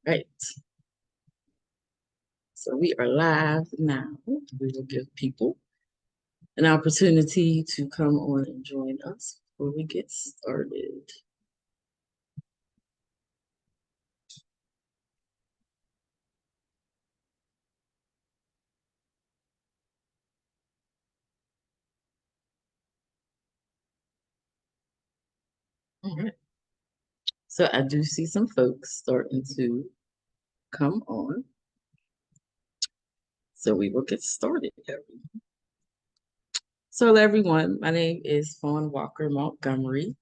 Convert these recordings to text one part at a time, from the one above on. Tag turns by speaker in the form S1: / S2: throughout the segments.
S1: Right. So we are live now. We will give people an opportunity to come on and join us before we get started. All right. So I do see some folks starting to come on. So we will get started. So hello, everyone. My name is Fawn Walker Montgomery,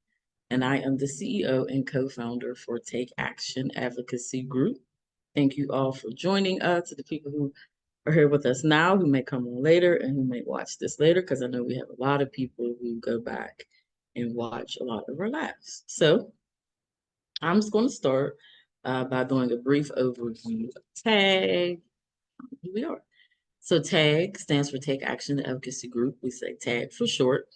S1: and I am the CEO and co-founder for Take Action Advocacy Group. Thank you all for joining us, to the people who are here with us now, who may come on later and who may watch this later, because I know we have a lot of people who go back and watch a lot of our lives. So I'm just going to start by doing a brief overview of TAG, who we are. So TAG stands for Take Action Advocacy Group. We say TAG for short,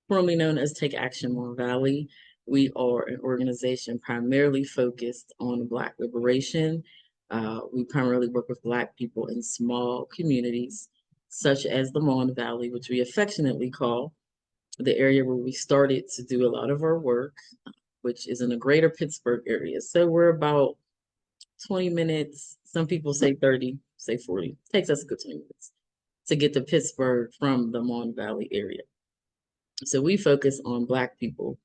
S1: formerly known as Take Action Mon Valley. We are an organization primarily focused on Black liberation. We primarily work with Black people in small communities, such as the Mon Valley, which we affectionately call the area where we started to do a lot of our work, which is in the greater Pittsburgh area. So we're about 20 minutes, some people say 30, say 40. It takes us a good 20 minutes to get to Pittsburgh from the Mon Valley area. So we focus on Black people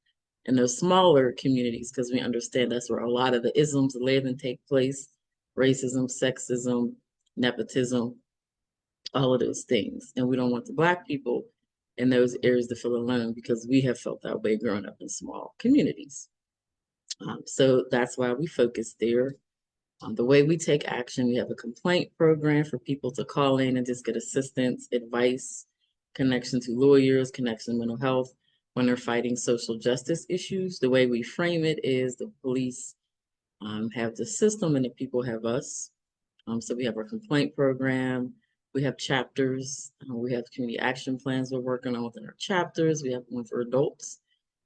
S1: in those smaller communities because we understand that's where a lot of the isms live and take place: racism, sexism, nepotism, all of those things. And we don't want the Black people in those areas to feel alone because we have felt that way growing up in small communities. So that's why we focus there. The way we take action, we have a complaint program for people to call in and just get assistance, advice, connection to lawyers, connection to mental health when they're fighting social justice issues. The way we frame it is the police have the system and the people have us. So we have our complaint program. We have chapters. We have community action plans we're working on within our chapters. We have one for adults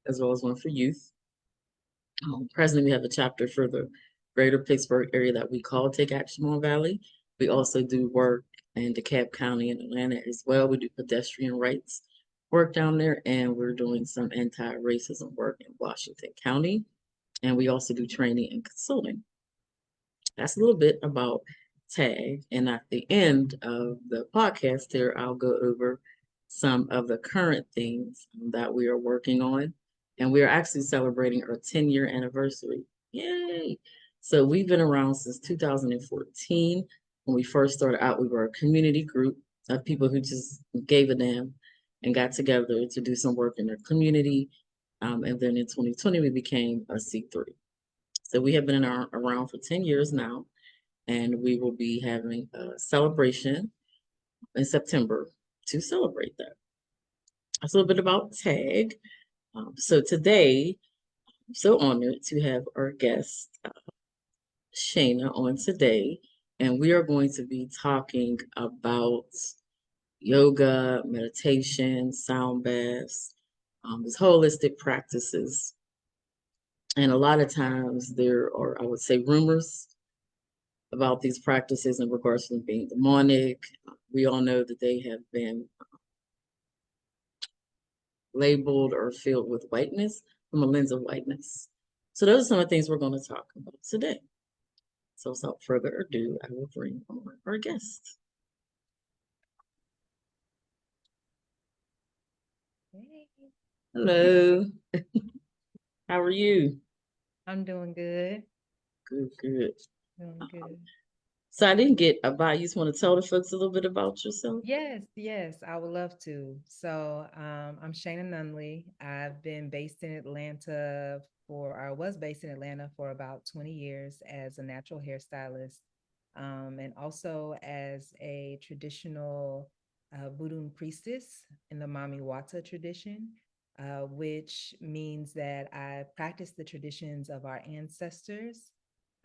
S1: as well as one for youth. Presently, we have a chapter for the greater Pittsburgh area that we call Take Action Mon Valley. We also do work in DeKalb County and Atlanta as well. We do pedestrian rights work down there, and we're doing some anti-racism work in Washington County. And we also do training and consulting. That's a little bit about TAG. And at the end of the podcast here, I'll go over some of the current things that we are working on. And we are actually celebrating our 10-year anniversary. Yay! So we've been around since 2014. When we first started out, we were a community group of people who just gave a damn and got together to do some work in their community. And then in 2020, we became a C3. So we have been around for 10 years now, and we will be having a celebration in September to celebrate that. That's a little bit about TAG. So today, I'm so honored to have our guest, Shayna, on today, and we are going to be talking about yoga, meditation, sound baths, these holistic practices. And a lot of times there are, I would say, rumors about these practices in regards to them being demonic. We all know that they have been labeled or filled with whiteness from a lens of whiteness. So those are some of the things we're going to talk about today. So without further ado, I will bring on our guest.
S2: Hey,
S1: Hello. How are you?
S2: I'm doing good.
S1: Good, good.
S2: Doing good.
S1: So I didn't get about you. Just want to tell the folks a little bit about yourself?
S2: Yes, I would love to. So, I'm Shayna Nunley. I've been based in Atlanta I was based in Atlanta for about 20 years as a natural hairstylist, and also as a traditional voodoo priestess in the Mami Wata tradition, which means that I practice the traditions of our ancestors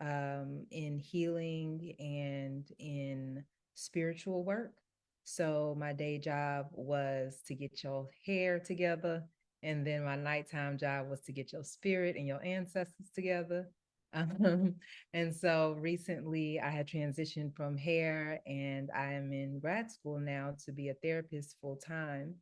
S2: in healing and in spiritual work. So my day job was to get your hair together. And then my nighttime job was to get your spirit and your ancestors together. Um, and so recently I had transitioned from hair and I am in grad school now to be a therapist full time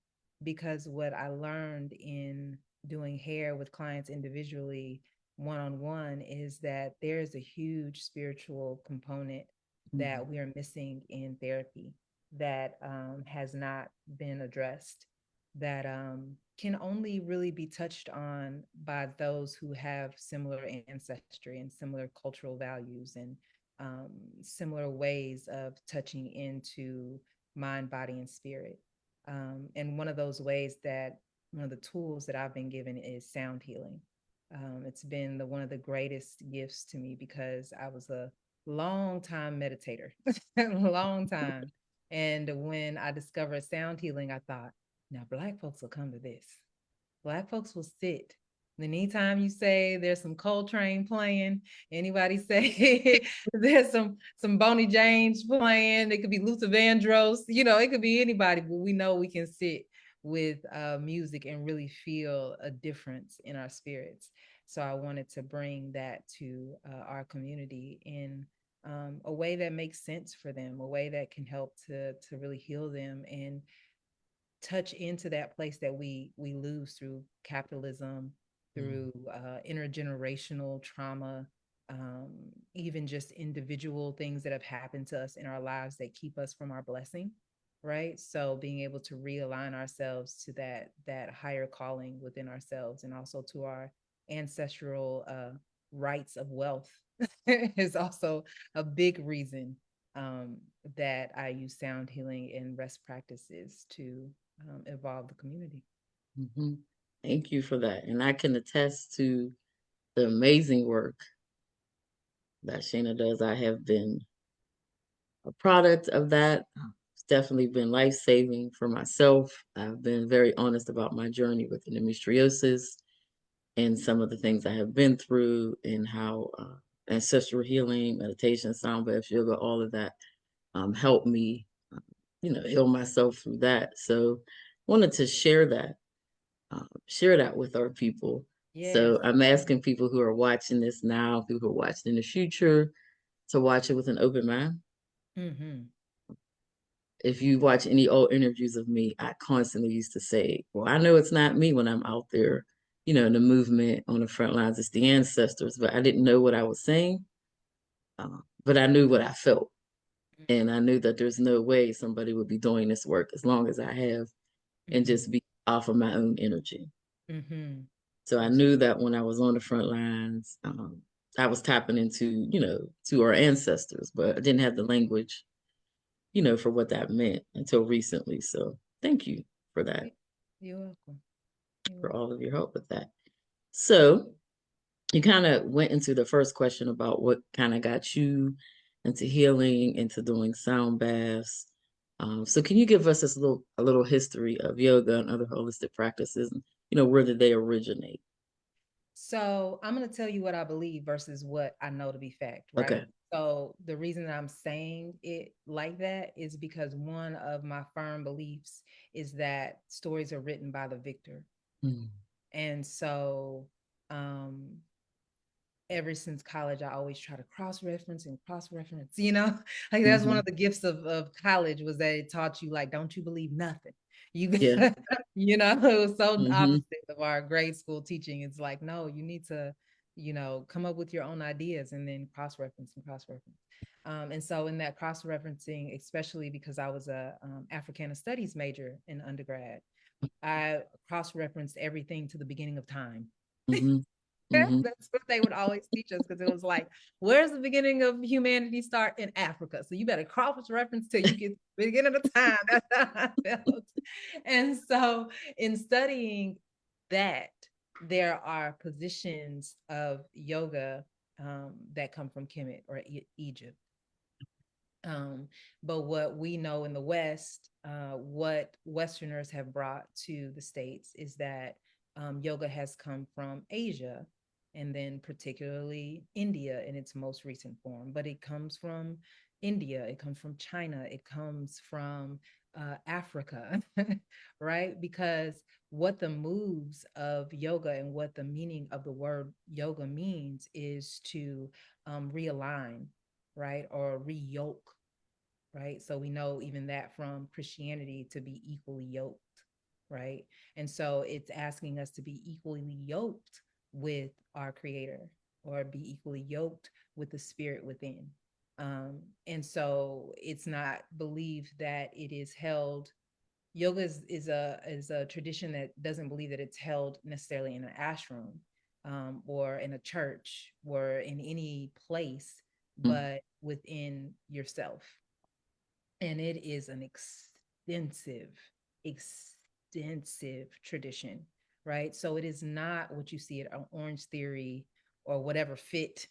S2: because what I learned in doing hair with clients individually one on one is that there is a huge spiritual component that
S1: Mhm.
S2: we are missing in therapy that has not been addressed that can only really be touched on by those who have similar ancestry and similar cultural values and similar ways of touching into mind, body, and spirit. And one of those ways that one of the tools that I've been given is sound healing. It's been one of the greatest gifts to me because I was a long time meditator, long time. And when I discovered sound healing, I thought, now, Black folks will come to this. Black folks will sit. Anytime you say there's some Coltrane playing, anybody say there's some Boney James playing, it could be Luther Vandross, it could be anybody, but we know we can sit with music and really feel a difference in our spirits. So I wanted to bring that to our community in a way that makes sense for them, a way that can help to really heal them and touch into that place that we lose through capitalism, through intergenerational trauma, even just individual things that have happened to us in our lives that keep us from our blessing, right? So being able to realign ourselves to that higher calling within ourselves and also to our ancestral rights of wealth is also a big reason um, that I use sound healing and rest practices to evolve the community.
S1: Mhm. Thank you for that. And I can attest to the amazing work that Shayna does. I have been a product of that. It's definitely been life saving for myself. I've been very honest about my journey with endometriosis and some of the things I have been through, and how ancestral healing, meditation, sound baths, yoga, all of that helped me, heal myself through that. So, wanted to share that with our people.
S2: Yes.
S1: So I'm asking people who are watching this now, people who are watching in the future, to watch it with an open mind.
S2: Mm-hmm.
S1: If you watch any old interviews of me, I constantly used to say, well, I know it's not me when I'm out there, in the movement on the front lines. It's the ancestors, but I didn't know what I was saying. But I knew what I felt. And I knew that there's no way somebody would be doing this work as long as I have, and
S2: Mm-hmm.
S1: just be off of my own energy.
S2: Mm-hmm.
S1: So I
S2: Absolutely.
S1: knew that when I was on the front lines, I was tapping into, to our ancestors, but I didn't have the language, for what that meant until recently. So thank you for that,
S2: You're welcome. You're
S1: for
S2: welcome.
S1: all of your help with that. So you kind of went into the first question about what kind of got you into healing, into doing sound baths. So can you give us a little history of yoga and other holistic practices, and where did they originate?
S2: So I'm going to tell you what I believe versus what I know to be fact, right?
S1: Okay.
S2: So the reason that I'm saying it like that is because one of my firm beliefs is that stories are written by the victor.
S1: Mm-hmm.
S2: And so um ever since college, I always try to cross-reference and cross-reference, like that's one
S1: Mm-hmm.
S2: of the gifts of college was that it taught you like, don't you believe nothing. You,
S1: Yeah.
S2: it was so
S1: Mm-hmm.
S2: opposite of our grade school teaching. It's like, no, you need to, come up with your own ideas and then cross-reference and cross-reference. And so in that cross-referencing, especially because I was a Africana studies major in undergrad, I cross-referenced everything to the beginning of time.
S1: Mm-hmm.
S2: Yeah,
S1: Mm-hmm.
S2: that's what they would always teach us because it was like, where's the beginning of humanity start in Africa? So you better cross reference till you get the beginning of the time. That's how I felt. And so in studying that, there are positions of yoga that come from Kemet or Egypt. Um, but what we know in the West, what Westerners have brought to the States is that yoga has come from Asia and then particularly India in its most recent form. But it comes from India, it comes from China, it comes from Africa, right? Because what the moves of yoga and what the meaning of the word yoga means is to realign, right? Or re-yoke, right? So we know even that from Christianity to be equally yoked, right? And so it's asking us to be equally yoked with our creator or be equally yoked with the spirit within. And so it's not believed that it is held. Yoga is a tradition that doesn't believe that it's held necessarily in an ashram or in a church or in any place,
S1: Mm,
S2: but within yourself. And it is an extensive tradition, right? So it is not what you see at Orange Theory or whatever fit.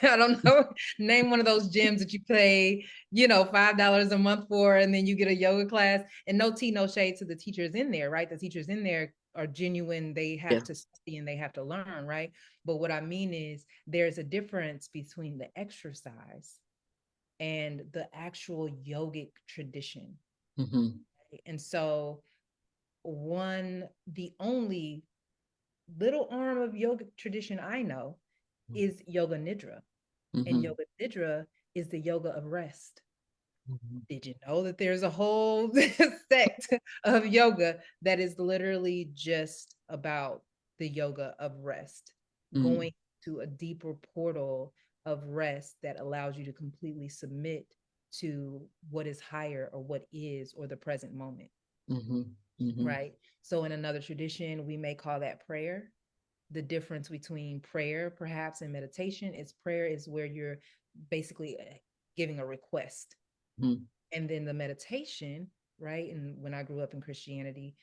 S2: I don't know. Name one of those gyms that you pay, $5 a month for, and then you get a yoga class. And no tea, no shade to the teachers in there, right? The teachers in there are genuine. They
S1: yeah.
S2: have to study and they have to learn, right? But what I mean is there's a difference between the exercise and the actual yogic tradition.
S1: Mm-hmm.
S2: And so the only little arm of yoga tradition I know is yoga nidra. And
S1: Mm-hmm.
S2: yoga nidra is the yoga of rest.
S1: Mm-hmm.
S2: Did you know that there's a whole sect of yoga that is literally just about the yoga of rest,
S1: Mm-hmm.
S2: going to a deeper portal of rest that allows you to completely submit to what is higher or what is or the present moment,
S1: Mm-hmm. Mm-hmm.
S2: right? So in another tradition, we may call that prayer. The difference between prayer, perhaps, and meditation is prayer is where you're basically giving a request.
S1: Mm-hmm.
S2: And then the meditation, right? And when I grew up in Christianity,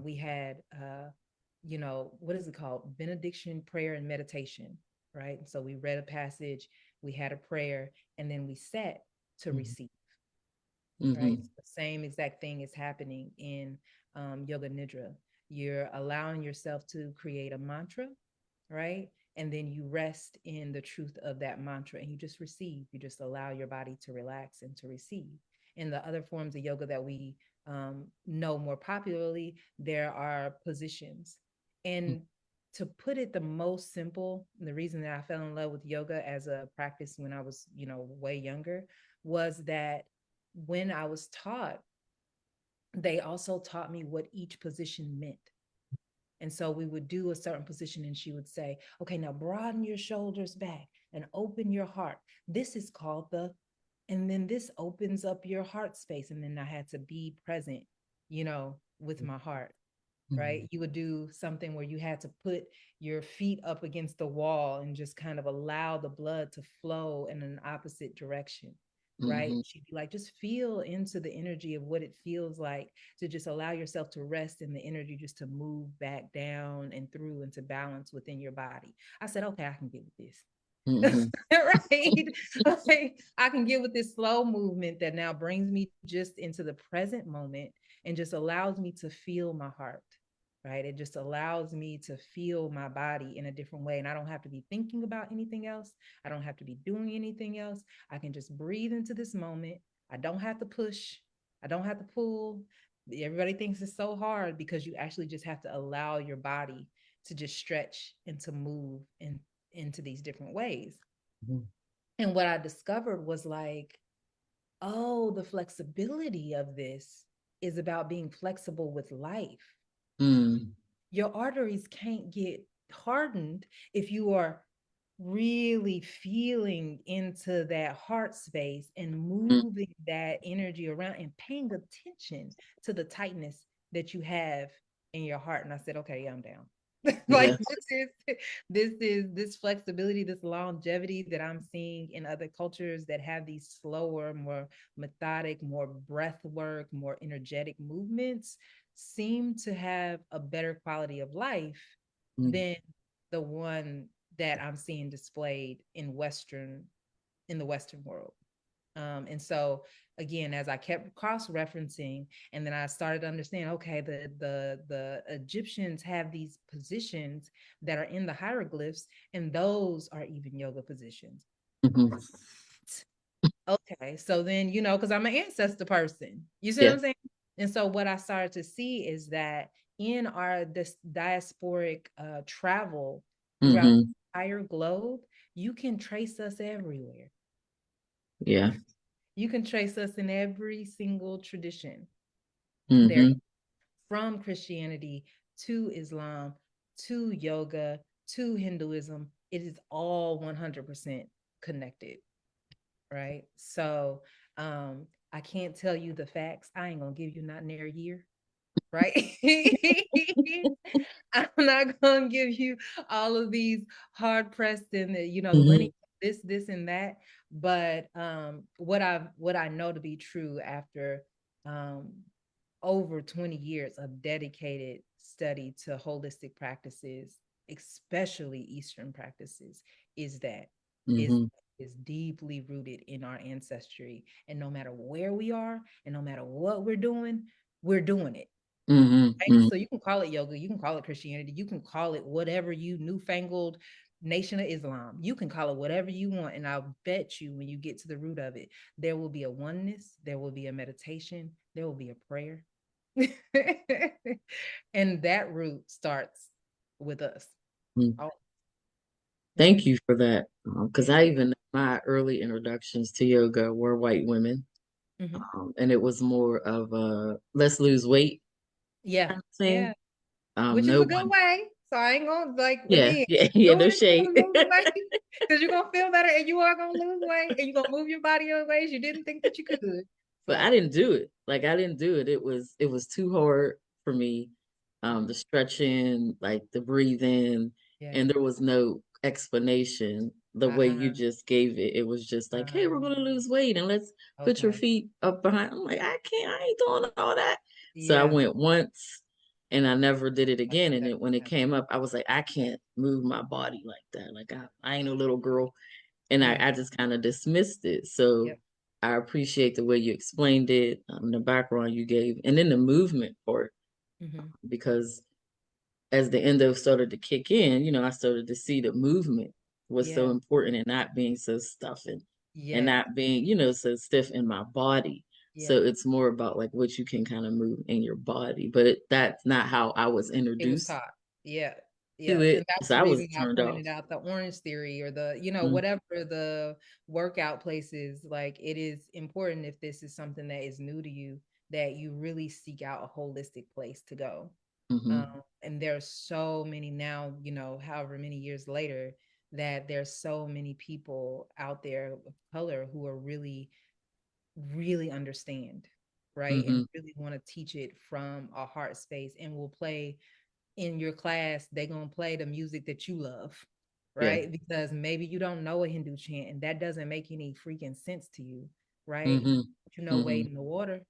S2: we had, what is it called? Benediction, prayer, and meditation, right? So we read a passage, we had a prayer, and then we sat to receive, right?
S1: Mm-hmm.
S2: So the same exact thing is happening in Yoga Nidra. You're allowing yourself to create a mantra, right? And then you rest in the truth of that mantra and you just receive. You just allow your body to relax and to receive. In the other forms of yoga that we know more popularly, there are positions. And to put it the most simple, the reason that I fell in love with yoga as a practice when I was, way younger, was that when I was taught, they also taught me what each position meant. And so we would do a certain position, and she would say, okay, now broaden your shoulders back and open your heart. This is called and then this opens up your heart space. And then I had to be present, with my heart, right? You would do something where you had to put your feet up against the wall and just kind of allow the blood to flow in an opposite direction, right?
S1: Mm-hmm.
S2: She'd be like, just feel into the energy of what it feels like to just allow yourself to rest in the energy, just to move back down and through into balance within your body. I said, okay, I can get with this.
S1: Mm-hmm.
S2: Right? Like, I can get with this slow movement that now brings me just into the present moment and just allows me to feel my heart, right? It just allows me to feel my body in a different way. And I don't have to be thinking about anything else. I don't have to be doing anything else. I can just breathe into this moment. I don't have to push. I don't have to pull. Everybody thinks it's so hard because you actually just have to allow your body to just stretch and to move into these different ways. And what I discovered was like, oh, the flexibility of this is about being flexible with life.
S1: Mm-hmm.
S2: Your arteries can't get hardened if you are really feeling into that heart space and moving that energy around and paying attention to the tightness that you have in your heart. And I said, okay, yeah, I'm down. Like
S1: Yeah.
S2: this flexibility, this longevity that I'm seeing in other cultures that have these slower, more methodic, more breath work, more energetic movements seem to have a better quality of life
S1: Mm-hmm.
S2: than the one that I'm seeing displayed in the Western world. And so again, as I kept cross-referencing, and then I started to understand, okay, the Egyptians have these positions that are in the hieroglyphs, and those are even yoga positions.
S1: Mm-hmm.
S2: okay, so then, because I'm an ancestor person. You see what I'm
S1: Yes.
S2: saying? And so what I started to see is that in our this diasporic travel throughout
S1: Mm-hmm.
S2: the entire globe, you can trace us everywhere.
S1: Yeah.
S2: You can trace us in every single tradition. There,
S1: Mm-hmm.
S2: from Christianity to Islam to yoga to Hinduism, it is all 100% connected, right? So I can't tell you the facts. I ain't gonna give you not near a year, right? I'm not gonna give you all of these hard pressed and
S1: Mm-hmm.
S2: linear this and that. But what I know to be true after um over 20 years of dedicated study to holistic practices, especially Eastern practices, is that is
S1: Mm-hmm.
S2: is deeply rooted in our ancestry. And no matter where we are and no matter what we're doing it. Right?
S1: Mm-hmm.
S2: So you can call it yoga, you can call it Christianity, you can call it whatever you newfangled Nation of Islam. You can call it whatever you want. And I'll bet you when you get to the root of it, there will be a oneness, there will be a meditation, there will be a prayer. And that root starts with us.
S1: Mm-hmm.
S2: Oh, yeah.
S1: Thank you for that. Because
S2: Yeah.
S1: I even, my early introductions to yoga were white women.
S2: Mhm.
S1: And it was more of let's lose weight
S2: Yeah.
S1: kind of thing.
S2: Yeah. Which is
S1: No
S2: a good
S1: one,
S2: way. So I ain't gonna like
S1: yeah,
S2: again
S1: yeah, yeah,
S2: do
S1: no
S2: it if you
S1: shade.
S2: want to lose weight because you're gonna feel better and you are gonna lose weight and you're gonna move your body in ways you didn't think that you could.
S1: But I
S2: So
S1: didn't do it. Like I didn't do it. It was too hard for me.
S2: mhm.
S1: The stretching, like the breathing,
S2: Yeah.
S1: and there was no explanation the way you
S2: Uh-huh.
S1: just gave it. It was just like, hey, we're gonna
S2: Um,
S1: lose weight and let's put your
S2: okay.
S1: feet up behind. I'm like, I can't, I ain't doing all that. So I
S2: Yeah.
S1: went once and I never did it
S2: That's
S1: again. And
S2: that.
S1: when it came up, I was like, I can't move my body like that. Like I ain't a little girl and
S2: Yeah.
S1: I just kind of dismissed it. So
S2: Yep.
S1: I appreciate the way you explained it, the background you gave, and then the movement part,
S2: Hmm.
S1: because as the endo started to kick in, I started to see the movement was so
S2: Yeah.
S1: important and not being so stuffing and
S2: Yes.
S1: not being, so stiff in my body.
S2: Yeah.
S1: So it's more about like what you can kind of move in your body, but that's not how I was
S2: It was
S1: introduced
S2: taught. Yeah.
S1: to
S2: Yeah. And
S1: it.
S2: that's
S1: So
S2: the
S1: I was
S2: reason I
S1: turned off.
S2: pointed out the orange theory or the,
S1: Mm-hmm.
S2: whatever the workout places, like it is important if this is something that is new to you, that you really seek out a holistic place to go.
S1: Mm-hmm.
S2: And there's so many now, however many years later, that there's so many people out there of color who are really, really understand, right? And
S1: Mm-hmm.
S2: really want to teach it from a heart space and will play in your class, they're gonna play the music that you love,
S1: Yeah.
S2: right? Because maybe you don't know a Hindu chant and that doesn't make any freaking sense to you, right?
S1: Mm-hmm.
S2: But
S1: Mm-hmm.
S2: wade in the water.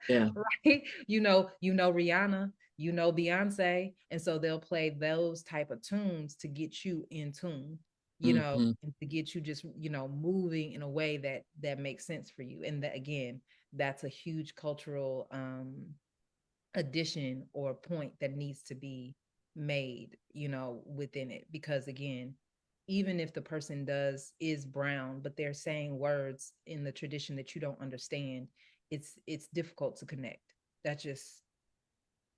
S1: Yeah.
S2: Right? You know Rihanna, Beyonce, and so they'll play those type of tunes to get you in tune,
S1: Mm-hmm.
S2: and to get you just, moving in a way that makes sense for you. And that again, that's a huge cultural addition or point that needs to be made, within it. Because again, even if the person is brown, but they're saying words in the tradition that you don't understand, it's difficult to connect. That's just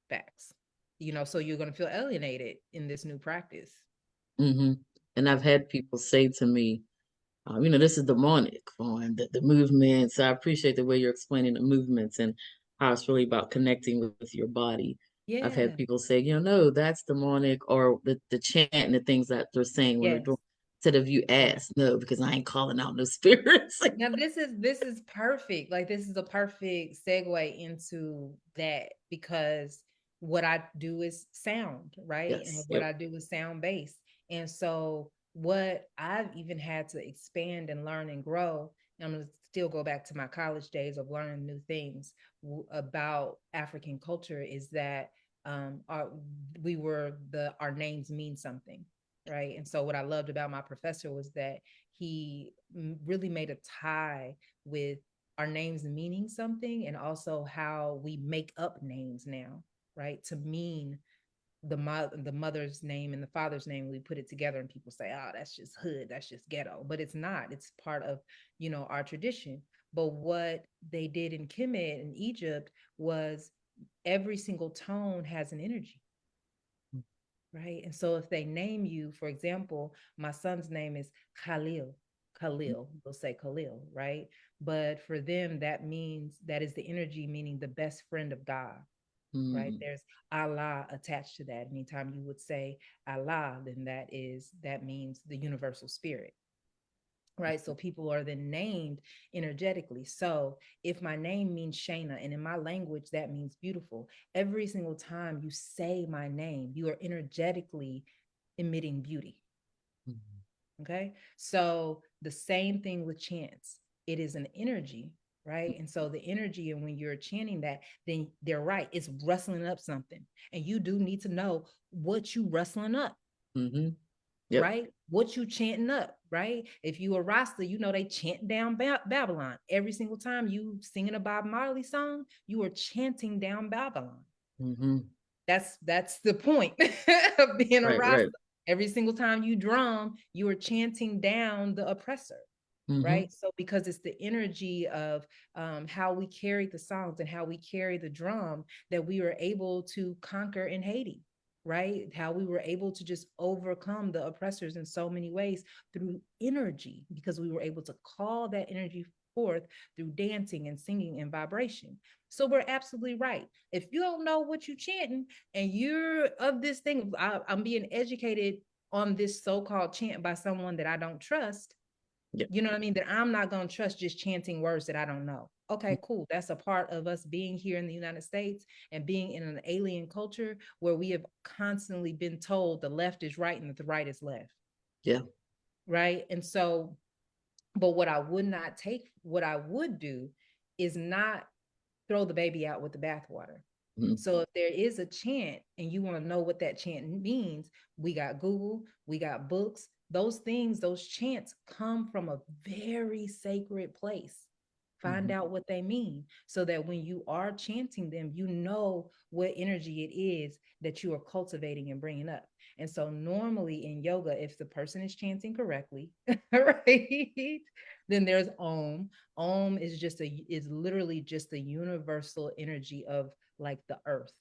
S2: facts. So you're going to feel alienated in this new practice.
S1: Mm-hmm. And I've had people say to me, this is demonic on the movements. I appreciate the way you're explaining the movements and how it's really about connecting with your body. I've had
S2: Yeah.
S1: people say, no, that's demonic, or the chant and the things that they're saying when they're
S2: Yes.
S1: doing. Instead of you
S2: Yeah.
S1: ask, no, because I ain't calling out no spirits.
S2: Now this is perfect. Like this is a perfect segue into that, because what I do is sound, right? And
S1: Yes.
S2: what
S1: Yep.
S2: I do is sound based. And so what I've even had to expand and learn and grow, and I'm going to still go back to my college days of learning new things about African culture, is that our names mean something, right? And so what I loved about my professor was that he really made a tie with our names meaning something, and also how we make up names now, right, to mean the mother's name and the father's name, we put it together and people say, oh, that's just hood, that's just ghetto. But it's not. It's part of, our tradition. But what they did in Kemet in Egypt was every single tone has an energy, right? And so if they name you, for example, my son's name is Khalil. Khalil, they'll say Khalil, right? But for them, that means that is the energy, meaning the best friend of God, right?
S1: Mm.
S2: There's Allah attached to that. Anytime you would say Allah, then that means the universal spirit, right? So people are then named energetically. So if my name means Shayna, and in my language that means beautiful, every single time you say my name, you are energetically emitting beauty.
S1: Mm.
S2: Okay. So the same thing with chants. It is an energy, right? And so the energy, and when you're chanting that, then they're right. It's rustling up something. And you do need to know what you rustling up,
S1: Mm-hmm. Yep.
S2: right? What you chanting up, right? If you a Rasta, they chant down Babylon. Every single time you singing a Bob Marley song, you are chanting down Babylon.
S1: Mm-hmm.
S2: That's the point of being a
S1: Right,
S2: Rasta.
S1: right.
S2: Every single time you drum, you are chanting down the oppressor,
S1: Mm-hmm.
S2: right? So because it's the energy of how we carry the songs and how we carry the drum that we were able to conquer in Haiti, right? How we were able to just overcome the oppressors in so many ways through energy, because we were able to call that energy forth through dancing and singing and vibration. So we're absolutely right. If you don't know what you're chanting and you're of this thing, I'm being educated on this so-called chant by someone that I don't trust,
S1: Yep.
S2: you know what I mean? That I'm not going to trust just chanting words that I don't know. Okay, cool. That's a part of us being here in the United States and being in an alien culture where we have constantly been told the left is right and the right is left.
S1: Yeah.
S2: Right. And so, but what I would do is not throw the baby out with the bathwater.
S1: Mm-hmm.
S2: So if there is a chant and you want to know what that chant means, we got Google, we got books. Those things, those chants come from a very sacred place. Find
S1: Mm-hmm.
S2: out what they mean so that when you are chanting them, you know what energy it is that you are cultivating and bringing up. And so, normally in yoga, if the person is chanting correctly, right, then there's Om. Om is literally just a universal energy of like the earth,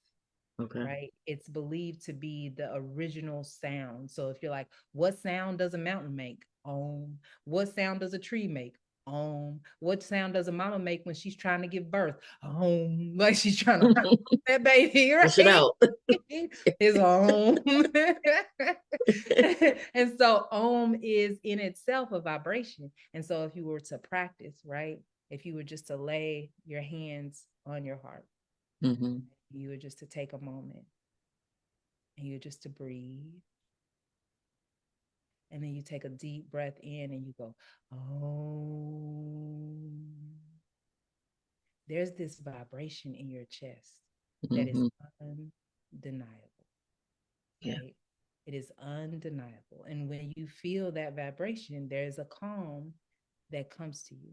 S1: Okay.
S2: right? It's believed to be the original sound. So if you're like, what sound does a mountain make? Om. What sound does a tree make? Om. What sound does a mama make when she's trying to give birth? Om. Like she's trying to that baby,
S1: Push it
S2: right?
S1: out.
S2: Is Om. And so Om is in itself a vibration. And so if you were to practice, right? If you were just to lay your hands on your heart,
S1: Mm-hmm.
S2: you were just to take a moment and you just to breathe. And then you take a deep breath in and you go, oh. There's this vibration in your chest that is
S1: Mm-hmm.
S2: undeniable,
S1: Yeah.
S2: right? It is undeniable. And when you feel that vibration, there's a calm that comes to you.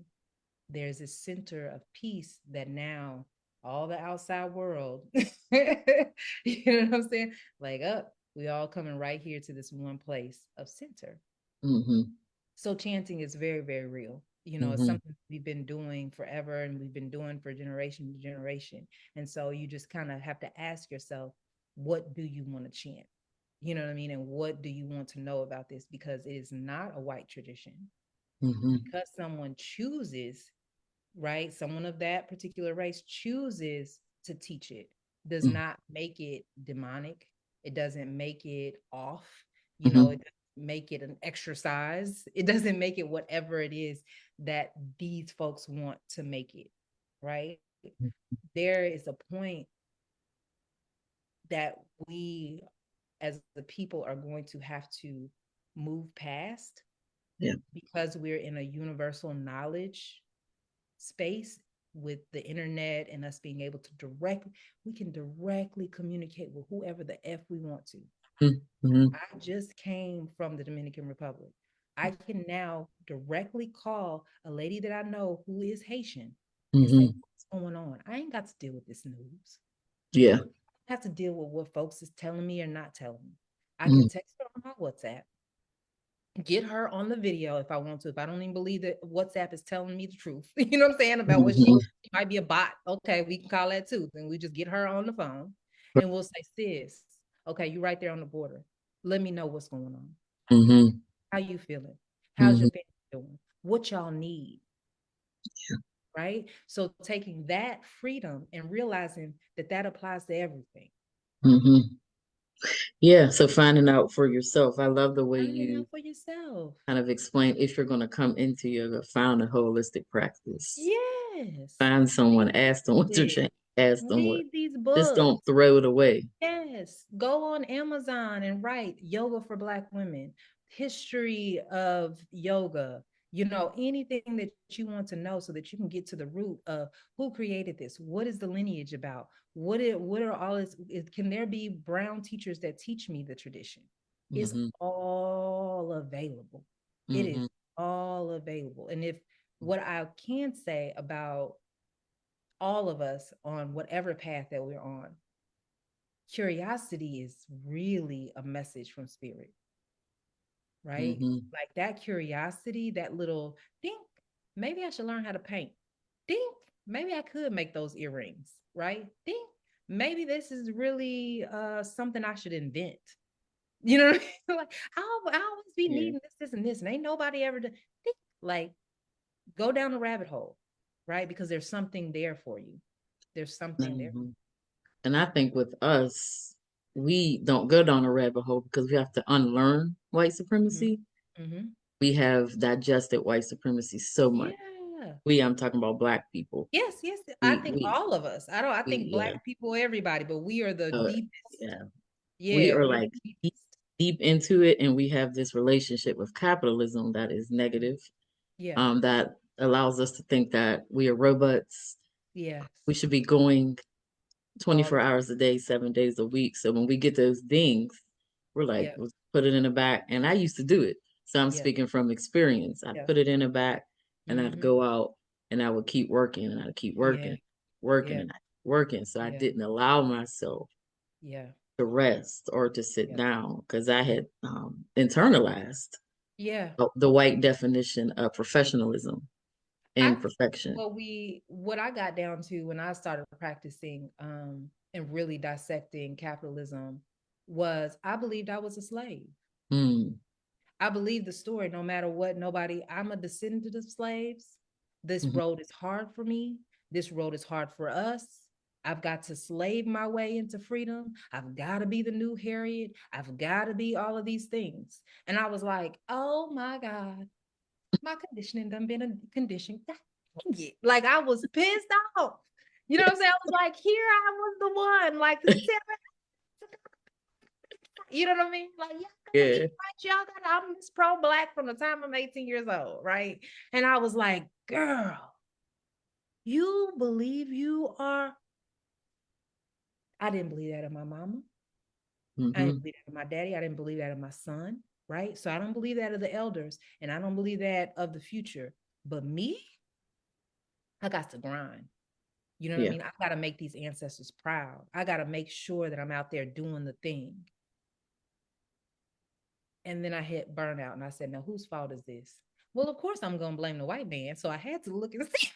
S2: There's a center of peace that now all the outside world, you know what I'm saying? Like, up, we all coming right here to this one place of center.
S1: Mm-hmm.
S2: So chanting is very, very real. It's
S1: Mm-hmm.
S2: something we've been doing forever and we've been doing for generation to generation. And so you just kind of have to ask yourself, what do you want to chant? You know what I mean? And what do you want to know about this? Because it is not a white tradition.
S1: Mm-hmm.
S2: Because someone chooses, right? Someone of that particular race chooses to teach it, does not make it demonic. It doesn't make it off.
S1: Mm-hmm.
S2: It doesn't make it an exercise. It doesn't make it whatever it is that these folks want to make it, right? There is a point that we as the people are going to have to move past
S1: Yeah.
S2: because we're in a universal knowledge space with the internet and us being able to we can directly communicate with whoever the F we want to.
S1: Mm-hmm.
S2: I just came from the Dominican Republic. I can now directly call a lady that I know who is Haitian and say,
S1: Mm-hmm.
S2: what's going on? I ain't got to deal with this news.
S1: Yeah.
S2: have to deal with what folks is telling me or not telling me. I can
S1: Mm,
S2: text her on my WhatsApp, get her on the video if I want to. If I don't even believe that WhatsApp is telling me the truth, you know what I'm saying, about what
S1: mhm.
S2: she might be a bot. Okay, we can call that too. Then we just get her on the phone and we'll say, sis, okay, you right there on the border. Let me know what's going on.
S1: Mhm,
S2: How you feeling? How's your
S1: mhm.
S2: family doing? What y'all need? Right? So taking that freedom and realizing that that applies to everything.
S1: Mhm. Yeah, so finding out for yourself. I love the way
S2: Finding
S1: you
S2: out for yourself.
S1: kind of explain if you're going to come into yoga, found a holistic practice.
S2: Yes.
S1: Find someone,
S2: Read
S1: ask them what they're
S2: it.
S1: trying, ask them what.
S2: Read these
S1: Just
S2: books.
S1: don't throw it away.
S2: Yes. Go on Amazon and write yoga for Black women, history of yoga, anything that you want to know so that you can get to the root of who created this. What is the lineage about? What are all this? Can there be brown teachers that teach me the tradition? It's
S1: Hmm.
S2: all available. It is
S1: Hmm.
S2: all available. And if what I can say about all of us on whatever path that we're on, curiosity is really a message from spirit, right?
S1: Hmm.
S2: Like that curiosity, that little think, maybe I should learn how to paint. Think, maybe I could make those earrings, right? Think, maybe this is really something I should invent. You know what I mean? Like I always be
S1: Yeah.
S2: needing this, and this, and ain't nobody ever done. Think, like go down the rabbit hole, right? Because there's something there for you. There's something there.
S1: Hmm. And I think with us, we don't go down a rabbit hole because we have to unlearn white
S2: Mm-hmm.
S1: supremacy.
S2: Mm-hmm.
S1: We have digested white supremacy so much.
S2: Yeah.
S1: I'm talking about Black people.
S2: Yes, yes. I
S1: We,
S2: think
S1: we,
S2: all of us. I think
S1: yeah,
S2: Black people, everybody, but we are the
S1: uh,
S2: deepest.
S1: yeah. We
S2: Yeah,
S1: are
S2: we're
S1: like
S2: the
S1: deep,
S2: deepest.
S1: deep into it, and we have this relationship with capitalism that is negative,
S2: Yeah.
S1: that allows us to think that we are robots.
S2: Yes.
S1: We should be going
S2: All
S1: 24
S2: the
S1: hours a day, 7 days a week. So when we get those dings, we're like,
S2: yeah,
S1: let's put it in the back. And I used to do it. So I'm
S2: yeah,
S1: speaking from experience. I'd
S2: yeah.
S1: put it in the back and I'd
S2: Mm-hmm.
S1: go out and I would keep working and I'd keep
S2: Yeah,
S1: working, working
S2: yeah,
S1: and working. So I
S2: yeah,
S1: didn't allow myself
S2: yeah,
S1: to rest or to sit
S2: yeah,
S1: down because I had internalized
S2: yeah.
S1: the white definition of professionalism
S2: I
S1: and
S2: think
S1: perfection.
S2: what I got down to when I started practicing and really dissecting capitalism was I believed I was a slave.
S1: Mm,
S2: I believe the story no matter what. I'm a descendant of slaves. This
S1: mhm,
S2: road is hard for me. This road is hard for us. I've got to slave my way into freedom. I've got to be the new Harriet. I've got to be all of these things. And I was like, oh my God, my conditioning done been a condition. Like I was pissed off. You know what I'm saying? I was like, here I was the one, like you know what I mean? Like, y'all gotta eat
S1: yeah.
S2: right. I'm Miss Pro Black from the time I'm 18 years old, right? And I was like, girl, you believe you are. I didn't believe that in my mama. I didn't
S1: Hmm.
S2: believe that in my daddy. I didn't believe that in my son, right? So I don't believe that of the elders, and I don't believe that of the future. But me, I got to grind. You know what I
S1: Yeah.
S2: mean? I got to make these ancestors proud. I got to make sure that I'm out there doing the thing. And then I hit burnout and I said, now whose fault is this? Well, of course, I'm going to blame the white man. So I had to look and see.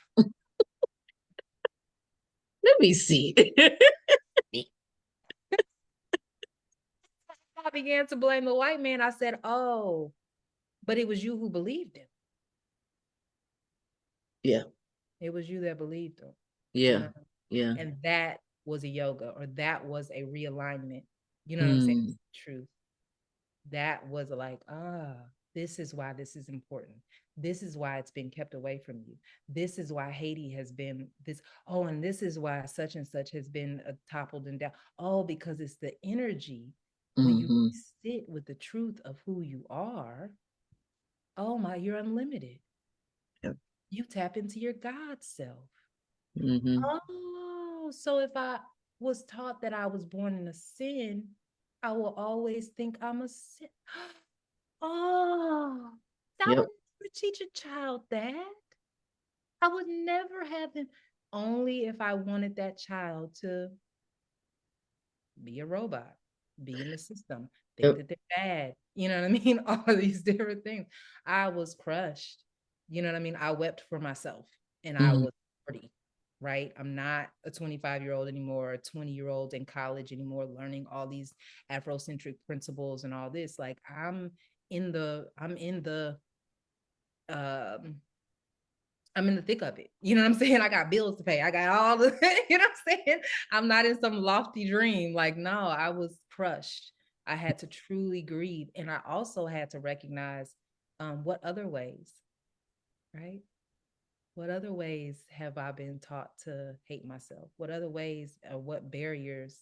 S1: Let me see.
S2: I began to blame the white man. I said, oh, but it was you who believed him.
S1: Yeah.
S2: It was you that believed him, you
S1: Yeah.
S2: know?
S1: Yeah.
S2: And that was a yoga or that was a realignment. You know what I'm saying?
S1: Mm,
S2: Truth. That was like, this is why this is important. This is why it's been kept away from you. This is why Haiti has been this. Oh, and this is why such and such has been toppled and down. Oh, because it's the energy when you
S1: hmm.
S2: sit with the truth of who you are. Oh my, you're unlimited.
S1: Yep.
S2: You tap into your God self.
S1: Hmm.
S2: Oh, so if I was taught that I was born in a sin, I will always think I'm a sin. Oh, I would
S1: Yep.
S2: never teach a child that. I would never have them only if I wanted that child to be a robot, be in the system, think
S1: Yep.
S2: that they're bad. You know what I mean? All of these different things. I was crushed. You know what I mean? I wept for myself and I
S1: Mm-hmm.
S2: was 40, right? I'm not a 25-year-old anymore, a 20-year-old in college anymore, learning all these Afrocentric principles and all this. Like I'm in the um I'm in the thick of it. You know what I'm saying? I got bills to pay. I got all the, you know what I'm saying? I'm not in some lofty dream. Like, no, I was crushed. I had to truly grieve. And I also had to recognize what other ways, right? What other ways have I been taught to hate myself? What other ways or what barriers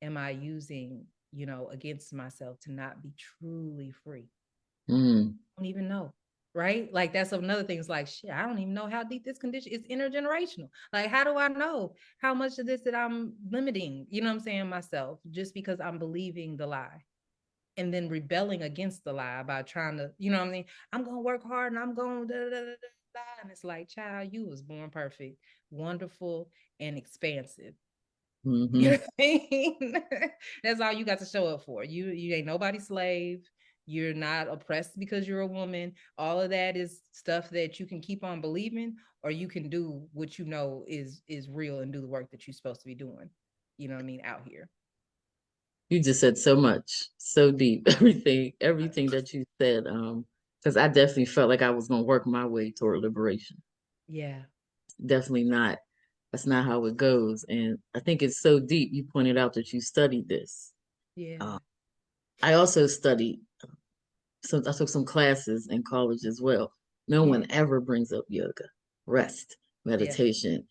S2: am I using, against myself to not be truly free?
S1: Mm-hmm.
S2: Don't even know. Right? Like that's another thing. It's like shit, I don't even know how deep this condition is intergenerational. Like, how do I know how much of this that I'm limiting, you know what I'm saying, myself, just because I'm believing the lie and then rebelling against the lie by trying to, you know what I mean? I'm gonna work hard and I'm going da, da, da, da, da. And it's like, child, you was born perfect, wonderful, and expansive. You
S1: Mm-hmm.
S2: know what I mean? That's all you got to show up for. You ain't nobody's slave. You're not oppressed because you're a woman. All of that is stuff that you can keep on believing, or you can do what you know is real and do the work that you're supposed to be doing. You know what I mean? Out here.
S1: You just said so much, so deep. Everything that you said. Because I definitely felt like I was gonna work my way toward liberation.
S2: Yeah.
S1: Definitely not. That's not how it goes. And I think it's so deep. You pointed out that you studied this.
S2: Yeah.
S1: Uh, I also studied. So I took some classes in college as well. No
S2: Yeah.
S1: one ever brings up yoga, rest,
S2: Yeah.
S1: meditation.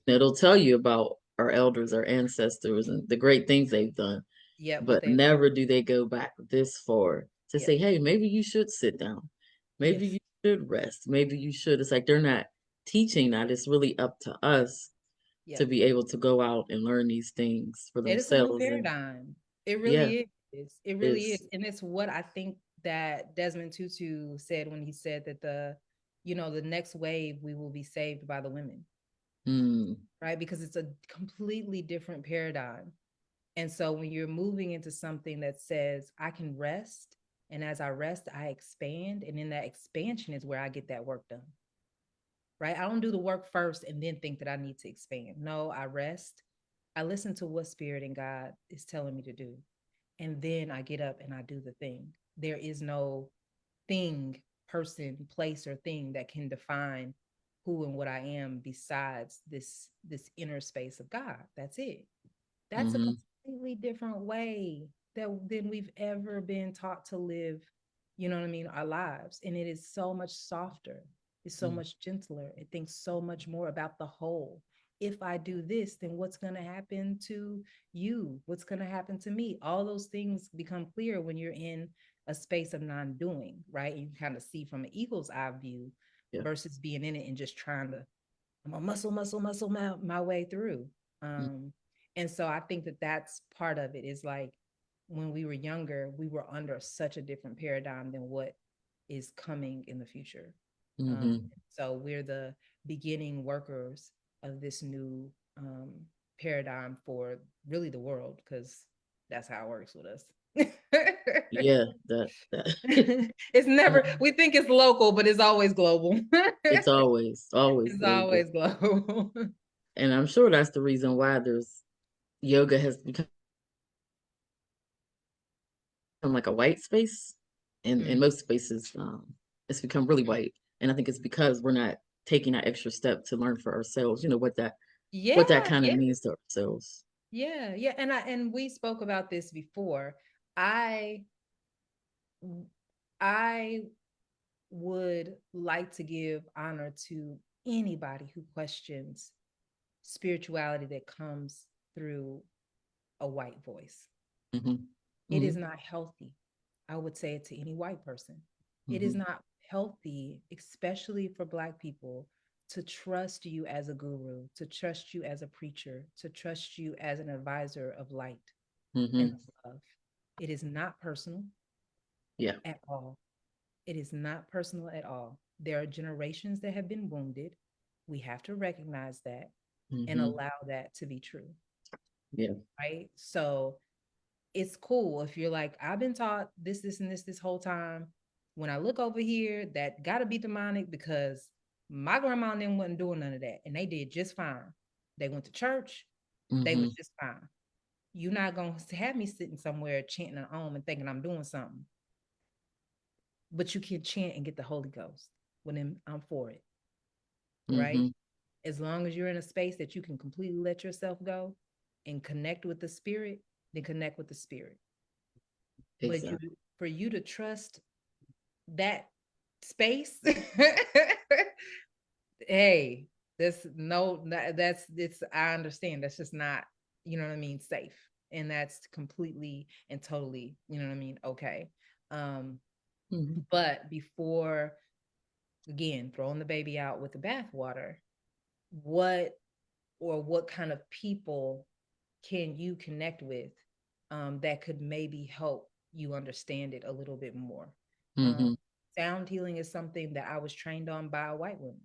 S1: It'll tell you about our elders, our ancestors, and the great things they've done,
S2: Yeah. What
S1: but
S2: they've
S1: never
S2: accomplished.
S1: do they go back this far to
S2: Yep.
S1: say, hey, maybe you should sit down. Maybe
S2: Yes.
S1: you should rest. Maybe you should. It's like they're not teaching that. It's really up to us to
S2: Yep.
S1: be able to go out and learn these things for
S2: It is a new
S1: themselves. And
S2: paradigm. It
S1: yeah,
S2: really is. It really
S1: it's
S2: is. And it's what I think that Desmond Tutu said when he said that the next wave we will be saved by the women,
S1: mm,
S2: right? Because it's a completely different paradigm. And so when you're moving into something that says, I can rest, and as I rest, I expand. And in that expansion is where I get that work done, right? I don't do the work first and then think that I need to expand. No, I rest. I listen to what spirit and God is telling me to do. And then I get up and I do the thing. There is no thing, person, place, or thing that can define who and what I am besides this inner space of God. That's it. That's a
S1: mm-hmm,
S2: completely different way than we've ever been taught to live, you know what I mean, our lives. And it is so much softer, it's so much gentler. It thinks so much more about the whole. If I do this, then what's going to happen to you? What's going to happen to me? All those things become clear when you're in a space of non-doing, right? You can kind of see from an eagle's eye view
S1: yeah.
S2: versus being in it and just trying to, I'm gonna muscle my way through. Um, and so I think that that's part of it is like when we were younger, we were under such a different paradigm than what is coming in the future.
S1: Mm-hmm.
S2: So we're the beginning workers of this new paradigm for really the world because that's how it works with us.
S1: Yeah, that
S2: It's never, we think it's local, but it's always global.
S1: it's always
S2: It's
S1: global.
S2: always global.
S1: And I'm sure that's the reason why there's yoga has become like a white space. In
S2: Mm.
S1: most spaces, it's become really white. And I think it's because we're not taking that extra step to learn for ourselves, what that
S2: Yeah,
S1: kind of
S2: yeah,
S1: means to ourselves.
S2: yeah. And we spoke about this before. I I would like to give honor to anybody who questions spirituality that comes through a white voice.
S1: Mm-hmm.
S2: It
S1: Mm-hmm.
S2: is not healthy. I would say it to any white person. It is
S1: Mm-hmm.
S2: not healthy, especially for Black people, to trust you as a guru, to trust you as a preacher, to trust you as an advisor of light and
S1: Mm-hmm.
S2: love. It is not personal
S1: Yeah.
S2: at all. It is not personal at all. There are generations that have been wounded. We have to recognize that and
S1: Mm-hmm.
S2: allow that to be true.
S1: Yeah.
S2: right? So it's cool if you're like, I've been taught this, and this whole time. When I look over here, that gotta be demonic because my grandma and them wasn't doing none of that. And they did just fine. They went to church, they was
S1: Mm-hmm.
S2: just fine. You're not gonna have me sitting somewhere chanting an om and thinking I'm doing something. But you can chant and get the Holy Ghost when I'm for it, right?
S1: Mm-hmm.
S2: As long as you're in a space that you can completely let yourself go and connect with the spirit, then connect with the spirit. But
S1: Exactly.
S2: for you to trust that space, hey, that's no, that's it's. I understand. That's just not, you know what I mean, safe, and that's completely and totally, you know what I mean, okay. Um,
S1: Mm-hmm.
S2: but before, again, throwing the baby out with the bathwater, what what kind of people can you connect with that could maybe help you understand it a little bit more? Um,
S1: Mm-hmm.
S2: Sound healing is something that I was trained on by a white woman.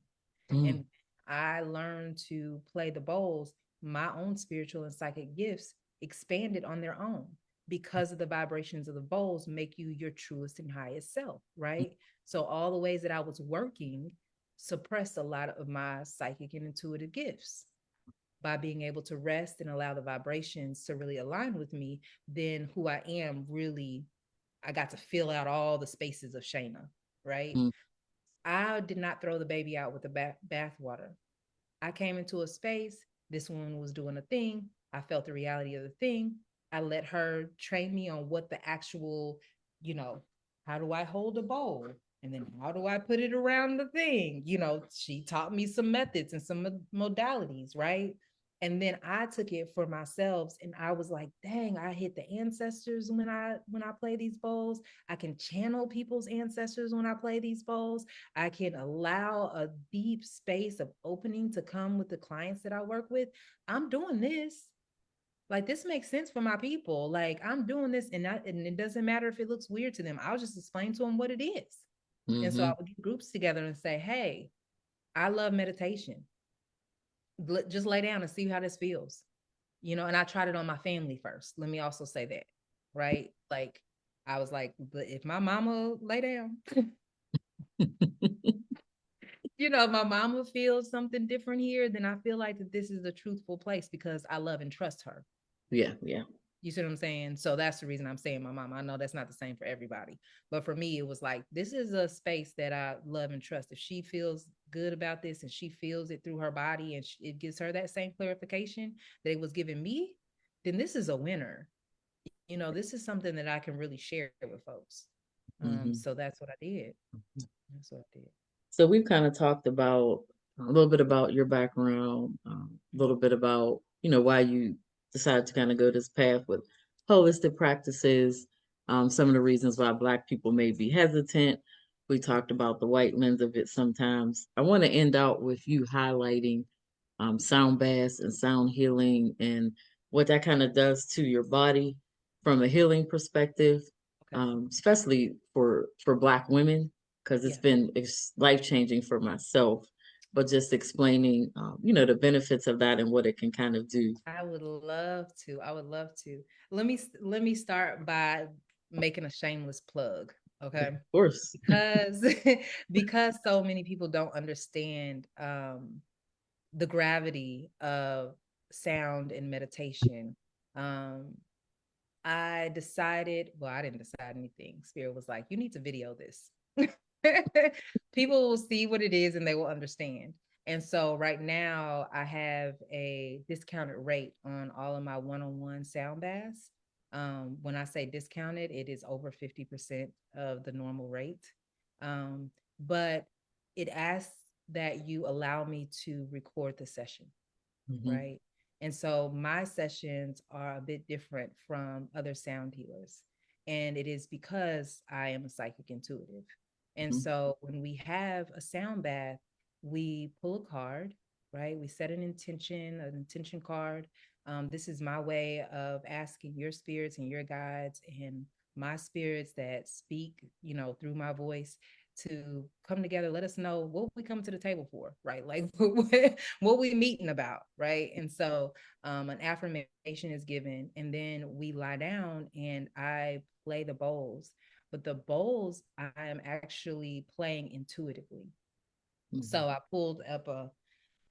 S1: Mm-hmm.
S2: And I learned to play the bowls. My own spiritual and psychic gifts expanded on their own because of the vibrations of the bowls make you your truest and highest self, right? So all the ways that I was working suppressed a lot of my psychic and intuitive gifts. By being able to rest and allow the vibrations to really align with me, then who I am really, I got to fill out all the spaces of Shayna, right? I did not throw the baby out with the bath water. I came into a space, this woman was doing a thing. I felt the reality of the thing. I let her train me on what the actual, you know, how do I hold a bowl? And then how do I put it around the thing? You know, she taught me some methods and some modalities, right? And then I took it for myself and I was like, dang, I hit the ancestors when I play these bowls. I can channel people's ancestors when I play these bowls. I can allow a deep space of opening to come with the clients that I work with. I'm doing this. Like this makes sense for my people. Like I'm doing this, and it doesn't matter if it looks weird to them. I'll just explain to them what it is. And so I
S1: Mm-hmm.
S2: would get groups together and say, "Hey, I love meditation. Just lay down and see how this feels." You know, and I tried it on my family first. Let me also say that, right? Like I was like, but if my mama lay down, you know, my mama feels something different here, then I feel like that this is a truthful place because I love and trust her.
S1: Yeah. Yeah.
S2: You see what I'm saying? So that's the reason I'm saying my mom. I know that's not the same for everybody, but for me, it was like this is a space that I love and trust. If she feels good about this and she feels it through her body and it gives her that same clarification that it was giving me, then this is a winner. You know, this is something that I can really share with folks.
S1: Mm-hmm.
S2: So that's what I did. That's what I did.
S1: So we've kind of talked about a little bit about your background, a little bit about, why you decided to kind of go this path with holistic practices, some of the reasons why Black people may be hesitant. We talked about the white lens of it sometimes. I want to end out with you highlighting sound baths and sound healing and what that kind of does to your body from a healing perspective,
S2: Okay.
S1: especially for Black women, because it's
S2: Yeah.
S1: been life changing for myself. But just explaining, the benefits of that and what it can kind of do.
S2: I would love to. I would love to. Let me start by making a shameless plug,
S1: Of
S2: okay?
S1: course.
S2: Because because so many people don't understand the gravity of sound and meditation. Um I decided, well, I didn't decide anything. Spirit was like, you need to video this. People will see what it is and they will understand. And so right now I have a discounted rate on all of my one-on-one sound baths. When I say discounted, it is over 50% of the normal rate. But it asks that you allow me to record the session,
S1: Hmm.
S2: right? And so my sessions are a bit different from other sound healers. And it is because I am a psychic intuitive. And
S1: Hmm.
S2: so when we have a sound bath, we pull a card, right? We set an intention card. This is my way of asking your spirits and your guides and my spirits that speak, through my voice to come together, let us know what we come to the table for, right? Like what we meeting about, right? And so an affirmation is given, and then we lie down and I play the bowls. But the bowls I am actually playing intuitively.
S1: Mhm.
S2: So I pulled up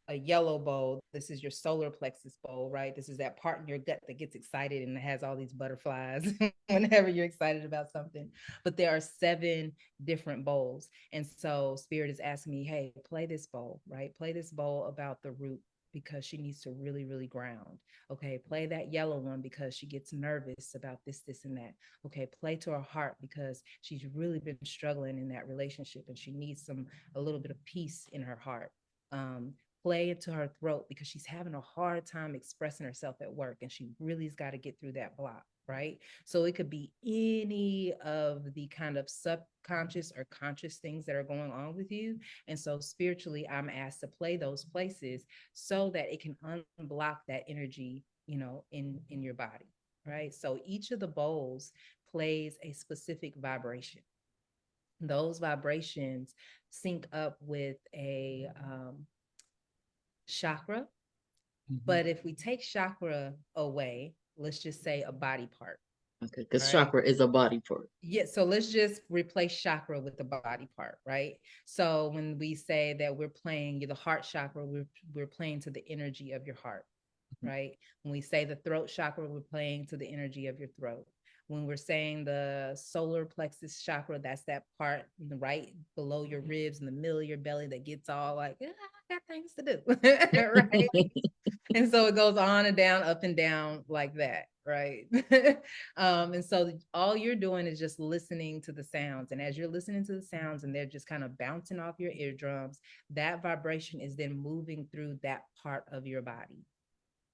S2: a yellow bowl. This is your solar plexus bowl, right? This is that part in your gut that gets excited and has all these butterflies whenever you're excited about something. But there are 7 different bowls. And so Spirit is asking me, hey, play this bowl, right? Play this bowl about the root because she needs to really, really ground. Okay, play that yellow one because she gets nervous about this, this, and that. Okay, play to her heart because she's really been struggling in that relationship and she needs a little bit of peace in her heart. Play into her throat because she's having a hard time expressing herself at work and she really's got to get through that block, right? So it could be any of the kind of subconscious or conscious things that are going on with you. And so spiritually, I'm asked to play those places so that it can unblock that energy, in your body, right? So each of the bowls plays a specific vibration. Those vibrations sync up with a chakra.
S1: Mhm.
S2: But if we take chakra away, let's just say a body part.
S1: Okay, because
S2: All right.
S1: chakra is a body part.
S2: Yeah, so let's just replace chakra with the body part, right? So when we say that we're playing the heart chakra, we're playing to the energy of your heart, right? When we say the throat chakra, we're playing to the energy of your throat. When we're saying the solar plexus chakra, that's that part right below your ribs in the middle of your belly that gets all like, I got things to do, right? And so it goes on and down, up and down like that, right? And so all you're doing is just listening to the sounds. And as you're listening to the sounds and they're just kind of bouncing off your eardrums, that vibration is then moving through that part of your body,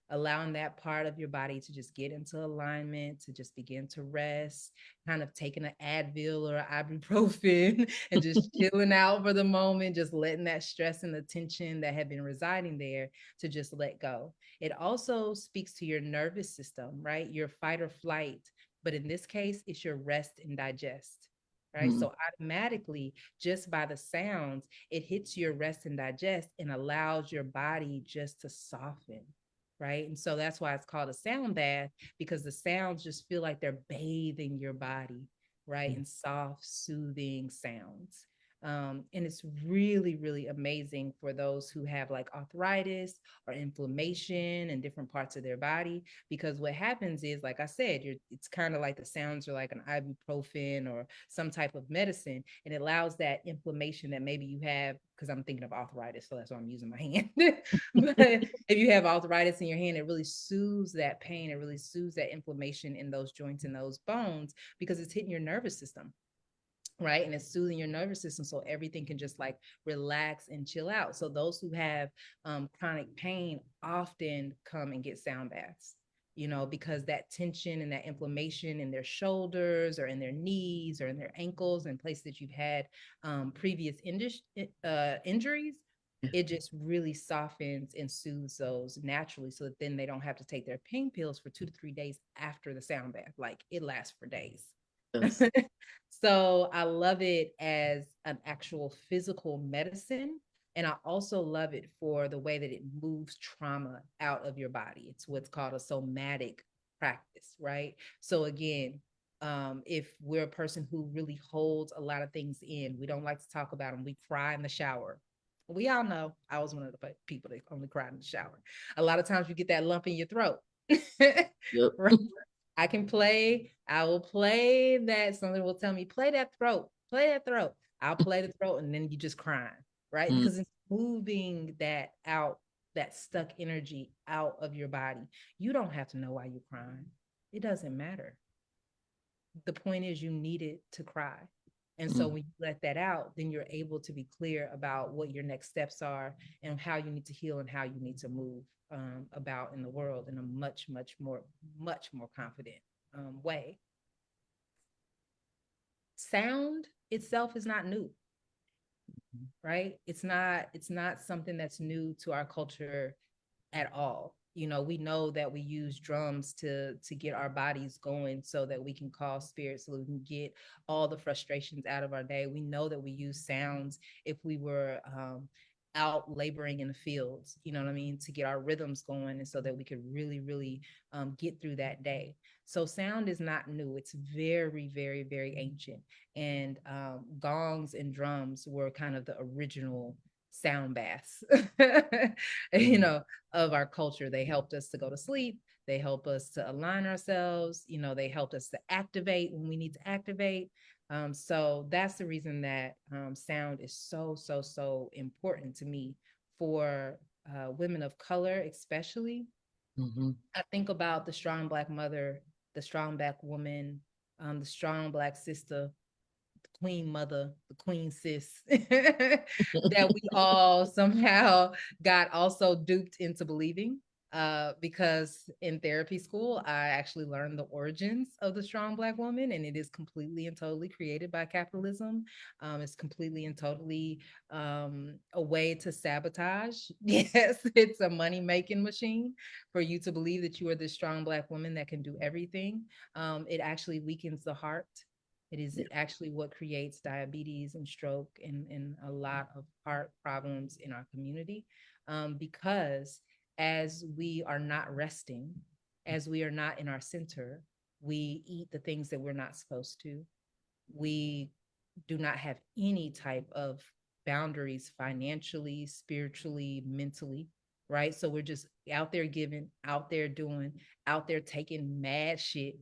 S2: allowing that part of your body to just get into alignment, to just begin to rest, kind of taking an Advil or ibuprofen and just chilling out for the moment, just letting that stress and the tension that had been residing there to just let go. It also speaks to your nervous system, right? Your fight or flight. But in this case, it's your rest and digest. Right.
S1: Mhm.
S2: So automatically, just by the sounds, it hits your rest and digest and allows your body just to soften, right? And so that's why it's called a sound bath, because the sounds just feel like they're bathing your body, right? In soft, soothing sounds. And it's really, really amazing for those who have like arthritis or inflammation in different parts of their body. Because what happens is, like I said, it's kind of like the sounds are like an ibuprofen or some type of medicine, and it allows that inflammation that maybe you have. Because I'm thinking of arthritis, so that's why I'm using my hand. But if you have arthritis in your hand, it really soothes that pain. It really soothes that inflammation in those joints and those bones because it's hitting your nervous system, right? And it's soothing your nervous system so everything can just like relax and chill out. So those who have chronic pain often come and get sound baths, because that tension and that inflammation in their shoulders or in their knees or in their ankles and places that you've had previous injuries, it just really softens and soothes those naturally so that then they don't have to take their pain pills for 2 to 3 days after the sound bath. Like it lasts for days.
S1: Yes.
S2: So I love it as an actual physical medicine. And I also love it for the way that it moves trauma out of your body. It's what's called a somatic practice, right? So again, if we're a person who really holds a lot of things in, we don't like to talk about them. We cry in the shower. We all know I was one of the people that only cried in the shower. A lot of times you get that lump in your throat.
S1: Yep.
S2: Right? I will play that. Something will tell me, play that throat. I'll play the throat, and then you just crying, right?
S1: Mm.
S2: Because it's moving that out, that stuck energy out of your body. You don't have to know why you're crying. It doesn't matter. The point is you need it to cry. And so
S1: Mm.
S2: when you let that out, then you're able to be clear about what your next steps are and how you need to heal and how you need to move about in the world in a much more confident way. Sound itself is not new, right? It's not something that's new to our culture at all. You know, we know that we use drums to get our bodies going so that we can call spirits, so we can get all the frustrations out of our day. We know that we use sounds if we were out laboring in the fields, you know what I mean, to get our rhythms going, and so that we could really, really get through that day. So sound is not new. It's very, very, very ancient. And gongs and drums were kind of the original sound baths, you
S1: Mm.
S2: know, of our culture. They helped us to go to sleep. They help us to align ourselves. You know, they helped us to activate when we need to activate. So that's the reason that sound is so, so, so important to me for women of color, especially.
S1: Mm-hmm.
S2: I think about the strong Black mother, the strong Black woman, the strong Black sister, the queen mother, the queen sis, that we all somehow got also duped into believing. Because in therapy school, I actually learned the origins of the strong Black woman, and it is completely and totally created by capitalism. It's completely and totally a way to sabotage. Yes, it's a money making machine for you to believe that you are this strong Black woman that can do everything. It actually weakens the heart. It is
S1: Yeah.
S2: actually what creates diabetes and stroke and a lot of heart problems in our community, because as we are not resting, as we are not in our center, we eat the things that we're not supposed to. We do not have any type of boundaries financially, spiritually, mentally, right? So we're just out there giving, out there doing, out there taking mad shit.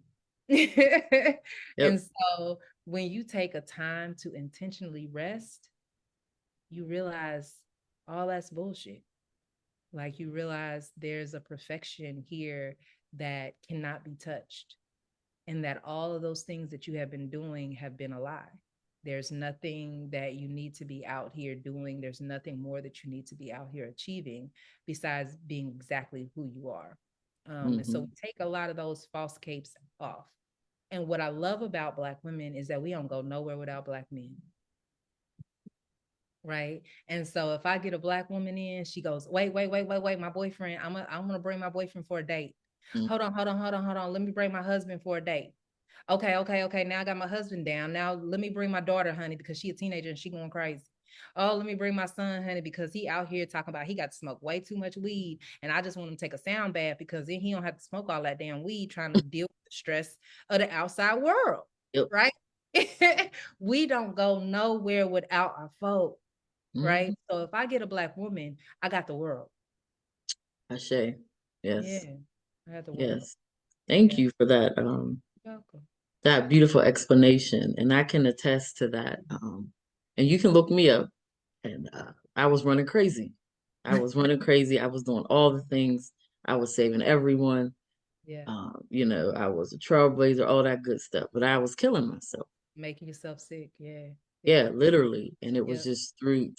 S2: And
S1: Yep.
S2: so when you take a time to intentionally rest, you realize all that's bullshit. Like you realize there's a perfection here that cannot be touched, and that all of those things that you have been doing have been a lie. There's nothing that you need to be out here doing. There's nothing more that you need to be out here achieving besides being exactly who you are. And so
S1: Mm-hmm.
S2: we take a lot of those false capes off. And what I love about Black women is that we don't go nowhere without Black men. Right. And so if I get a Black woman in, she goes, wait, wait, wait, wait, wait, my boyfriend, I'm gonna bring my boyfriend for a date. Hold on, hold on, hold on, hold on. Let me bring my husband for a date. Okay, okay, okay. Now I got my husband down. Now let me bring my daughter, honey, because she a teenager and she going crazy. Oh, let me bring my son, honey, because he out here talking about he got to smoke way too much weed. And I just want him to take a sound bath because then he don't have to smoke all that damn weed trying to deal with the stress of the outside world.
S1: Yep.
S2: Right. We don't go nowhere without our folk.
S1: Mm-hmm.
S2: Right. So if I get a Black woman, I got the world.
S1: Ashe. Yes.
S2: Yeah. I got the world.
S1: Yes. Thank
S2: Yeah.
S1: you for that.
S2: Welcome.
S1: That beautiful explanation, and I can attest to that. And you can look me up. And I was running crazy. I was running crazy. I was doing all the things. I was saving everyone.
S2: Yeah.
S1: I was a trailblazer, all that good stuff. But I was killing myself.
S2: Making yourself sick. Yeah. Yeah.
S1: Yeah, literally. And it was
S2: Yeah.
S1: just through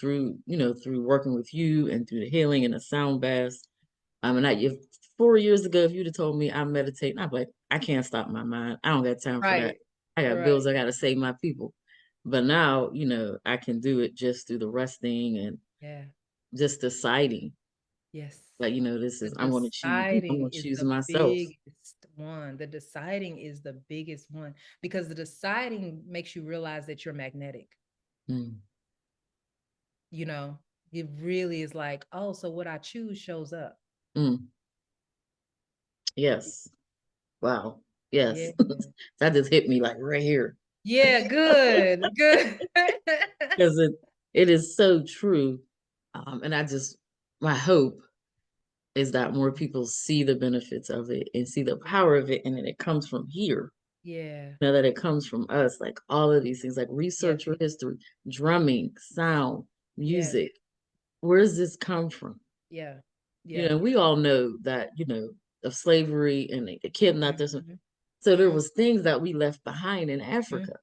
S1: working with you and through the healing and the sound baths. And if 4 years ago, if you'd have told me I'm meditating, I'd be like, I can't stop my mind. I don't got time for that.
S2: Right.
S1: I got bills.
S2: Right.
S1: I got to save my people. But now, I can do it just through the resting and
S2: Yeah.
S1: just deciding,
S2: Yes.
S1: like, this
S2: The
S1: is, I'm going to choose you. I'm
S2: deciding
S1: going to
S2: is
S1: choose
S2: the
S1: myself.
S2: biggest one. The deciding is the biggest one because the deciding makes you realize that you're magnetic.
S1: Mm,
S2: You know, it really is like, oh, so what I choose shows up.
S1: mm, yes. Wow.
S2: Yeah.
S1: Yes. That just hit me like right here.
S2: Yeah. Good. Good.
S1: Because it is so true. And my hope is that more people see the benefits of it and see the power of it. And then it comes from here.
S2: Yeah.
S1: That it comes from us, like all of these things, like
S2: Yes.
S1: research your history, drumming, sound,
S2: Yes.
S1: music. Where does this come from?
S2: Yeah. Yeah.
S1: We all know that, of slavery and the kidnap this.
S2: Mhm.
S1: So there
S2: Mhm.
S1: was things that we left behind in
S2: Mhm.
S1: Africa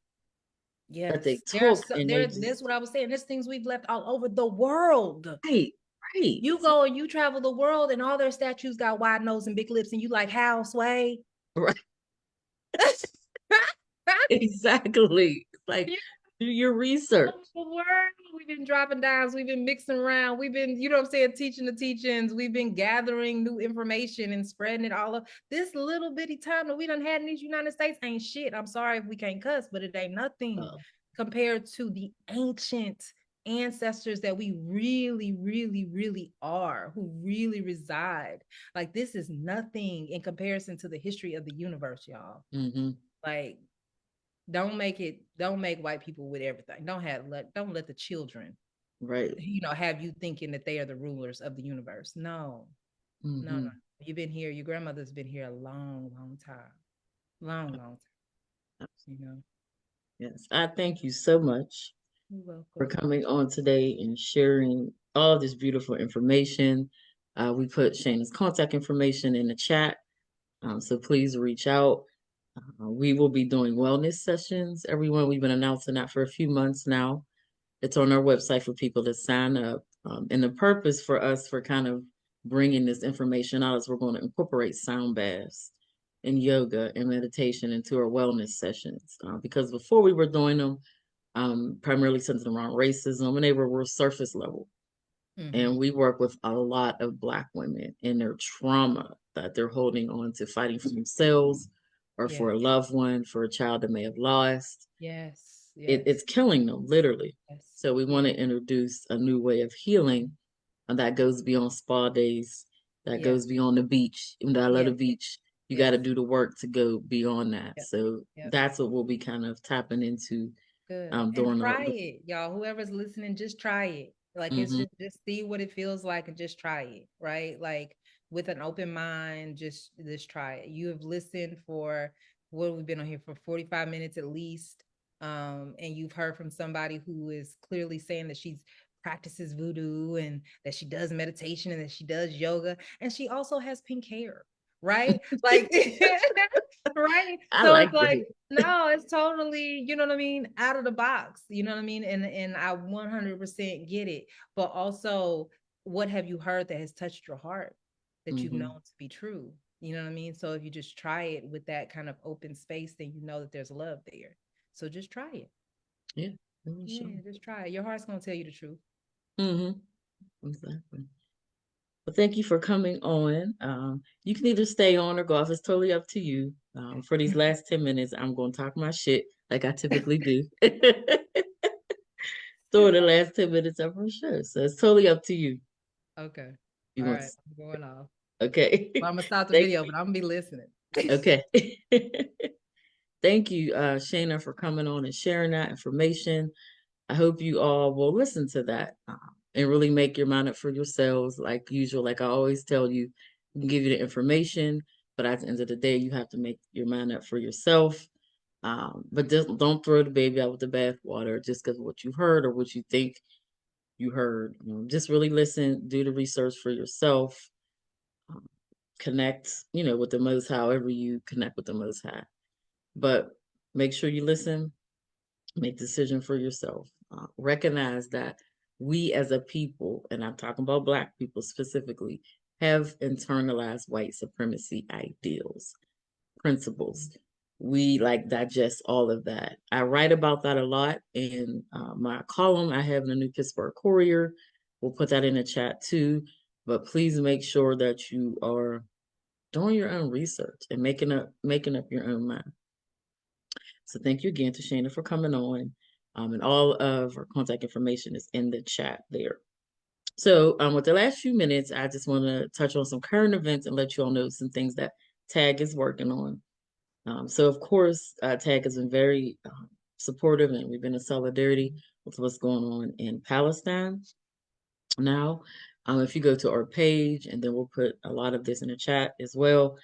S1: that they
S2: Yes.
S1: took and they
S2: That's
S1: just,
S2: what I was saying. There's things we've left all over the world.
S1: right, right,
S2: You go and you travel the world and all their statues got wide nose and big lips, and you like, how, Sway?
S1: right, exactly. Like, Do your research.
S2: The world. We've been dropping dimes. We've been mixing around. We've been, you know what I'm saying, teaching the teachings. We've been gathering new information and spreading it all up. This little bitty time that we done had in these United States ain't shit. I'm sorry if we can't cuss, but it ain't nothing
S1: Oh,
S2: compared to the ancient ancestors that we really, really, really are, who really reside. Like, this is nothing in comparison to the history of the universe, y'all.
S1: mm-hmm.
S2: Like, don't make white people with everything. Don't let the children,
S1: Right.
S2: have you thinking that they are the rulers of the universe. No, no,
S1: Mm-hmm.
S2: no. You've been here, your grandmother's been here a long, long time. Long time.
S1: Yes. I thank you so much
S2: You're
S1: for
S2: welcome.
S1: coming on today and sharing all this beautiful information. We put Shana's contact information in the chat, so please reach out. We will be doing wellness sessions. Everyone, we've been announcing that for a few months now. It's on our website for people to sign up. And the purpose for us for kind of bringing this information out is we're going to incorporate sound baths and yoga and meditation into our wellness sessions. Because before we were doing them, primarily centered around racism, and they were surface level.
S2: Mm-hmm.
S1: And we work with a lot of Black women and their trauma that they're holding on to, fighting for themselves or for
S2: Yeah.
S1: a loved one, for a child that may have lost.
S2: Yes.
S1: It's
S2: Yes.
S1: killing them, literally.
S2: Yes.
S1: So we want to introduce a new way of healing that goes beyond spa days, that
S2: Yeah.
S1: goes beyond the beach. Even though I love
S2: Yeah.
S1: the beach, you got
S2: Yes.
S1: to do the work to go beyond that.
S2: Yep.
S1: So
S2: Yep.
S1: that's what we'll be kind of tapping into
S2: Good. And
S1: during
S2: try
S1: the
S2: it, y'all. Whoever's listening, just try it. Like, it's
S1: hmm
S2: just see what it feels like and just try it, right? Like, with an open mind, just try it. You have listened for what, we've been on here for 45 minutes at least. And you've heard from somebody who is clearly saying that she's practices voodoo and that she does meditation and that she does yoga and she also has pink hair, right? Like right?
S1: I
S2: So it's
S1: like the
S2: like,
S1: hair.
S2: no, it's totally, you know what I mean, out of the box. You know what I mean? And I 100% get it. But also, what have you heard that has touched your heart that you've
S1: hmm
S2: known to be true? You know what I mean? So if you just try it with that kind of open space, then you know that there's love there. So just try it.
S1: Yeah, for sure.
S2: Yeah, just try it. Your heart's gonna tell you the truth.
S1: hmm Exactly. Well, thank you for coming on. You can either stay on or go off. It's totally up to you. For these last 10 minutes, I'm going to talk my shit like I typically do. Throw the last 10 minutes up for sure. So it's totally up to you.
S2: Okay.
S1: You
S2: All
S1: want
S2: right.
S1: to,
S2: I'm going off.
S1: okay.
S2: Well, I'm gonna stop the
S1: Thank
S2: video, but I'm gonna be listening.
S1: Okay. Thank you, Shayna, for coming on and sharing that information. I hope you all will listen to that and really make your mind up for yourselves. Like usual, like I always tell you, we can give you the information, but at the end of the day, you have to make your mind up for yourself. But just don't throw the baby out with the bathwater just because of what you heard or what you think you heard. Just really listen, do the research for yourself, um, connect, with the Most High, however you connect with the Most High. But make sure you listen, make decision for yourself. Recognize that we as a people, and I'm talking about Black people specifically, have internalized white supremacy ideals, principles. We like digest all of that. I write about that a lot in my column I have in the New Pittsburgh Courier. We'll put that in the chat too. But please make sure that you are doing your own research and making up your own mind. So thank you again to Shana for coming on. And all of our contact information is in the chat there. So with the last few minutes, I just want to touch on some current events and let you all know some things that TAG is working on. So of course, TAG has been very supportive and we've been in solidarity with what's going on in Palestine now. If you go to our page, and then we'll put a lot of this in the chat as well,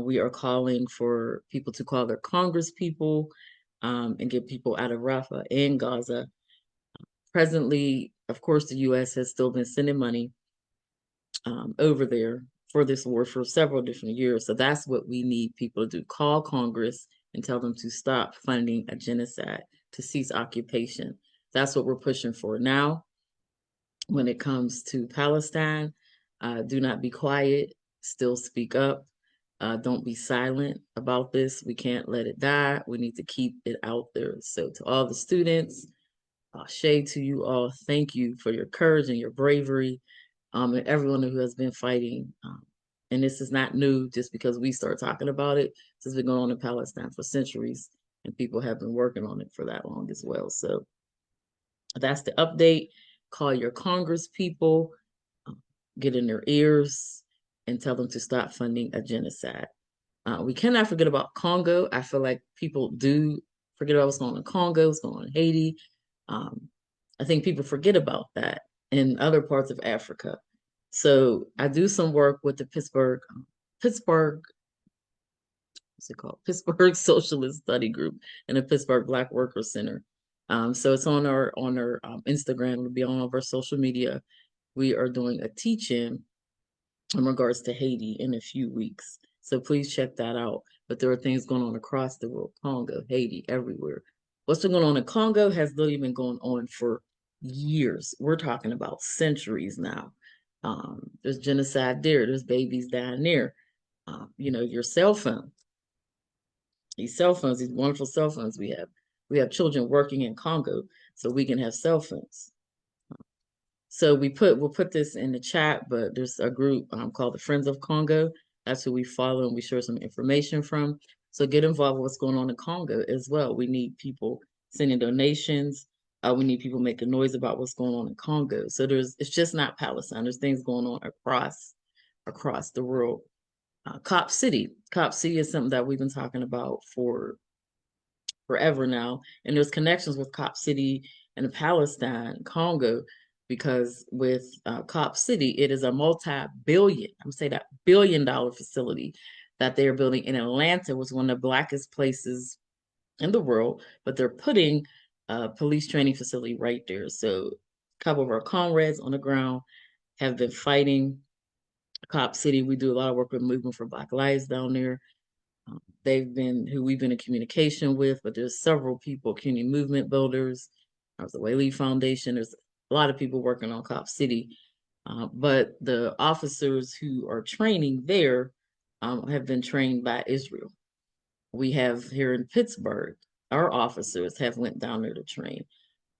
S1: we are calling for people to call their Congress people and get people out of Rafah and Gaza. Presently, of course, the U.S. has still been sending money over there for this war for several different years. So that's what we need people to do. Call Congress and tell them to stop funding a genocide, to cease occupation. That's what we're pushing for now. When it comes to Palestine, do not be quiet, still speak up. Don't be silent about this. We can't let it die. We need to keep it out there. So to all the students, Shay, to you all, thank you for your courage and your bravery, and everyone who has been fighting. And this is not new just because we start talking about it. This has been going on in Palestine for centuries, and people have been working on it for that long as well. So that's the update. Call your Congress people, get in their ears, and tell them to stop funding a genocide. We cannot forget about Congo. I feel like people do forget about what's going on in Congo, what's going on in Haiti. Um, I think people forget about that in other parts of Africa. So I do some work with the Pittsburgh, what's it called? Pittsburgh Socialist Study Group and the Pittsburgh Black Workers Center. So it's on our Instagram. It'll be on all of our social media. We are doing a teach-in in regards to Haiti in a few weeks. So please check that out. But there are things going on across the world, Congo, Haiti, everywhere. What's been going on in Congo has literally been going on for years. We're talking about centuries now. There's genocide there. There's babies dying there. Your cell phone, these cell phones, these wonderful cell phones we have. We have children working in Congo so we can have cell phones. So we'll put this in the chat, but there's a group called the Friends of Congo. That's who we follow and we share some information from. So get involved with what's going on in Congo as well. We need people sending donations. We need people making noise about what's going on in Congo. So it's just not Palestine. There's things going on across the world. Cop City. Cop City is something that we've been talking about for forever now. And there's connections with Cop City and Palestine, Congo, because with Cop City, it is a multi-billion, I'm saying that $1 billion facility that they are building in Atlanta, was one of the blackest places in the world, but they're putting a police training facility right there. So a couple of our comrades on the ground have been fighting Cop City. We do a lot of work with Movement for Black Lives down there. They've been who we've been in communication with, but there's several people, community movement builders. There's the Whaley Foundation. There's a lot of people working on Cop City. But the officers who are training there have been trained by Israel. We have here in Pittsburgh, our officers have went down there to train.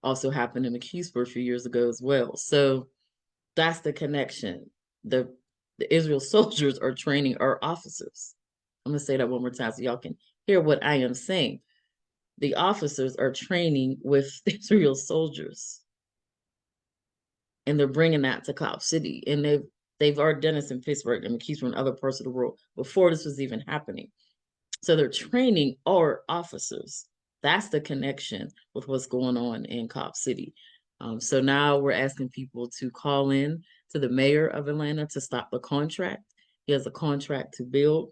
S1: Also happened in McKeesboro a few years ago as well. So that's the connection. The Israel soldiers are training our officers. I'm gonna say that one more time so y'all can hear what I am saying. The officers are training with Israel soldiers, and they're bringing that to Cop City, and they've already done this in Pittsburgh and McKeesboro and other parts of the world before this was even happening. So they're training our officers. That's the connection with what's going on in Cop City. So now we're asking people to call in to the mayor of Atlanta to stop the contract. He has a contract to build,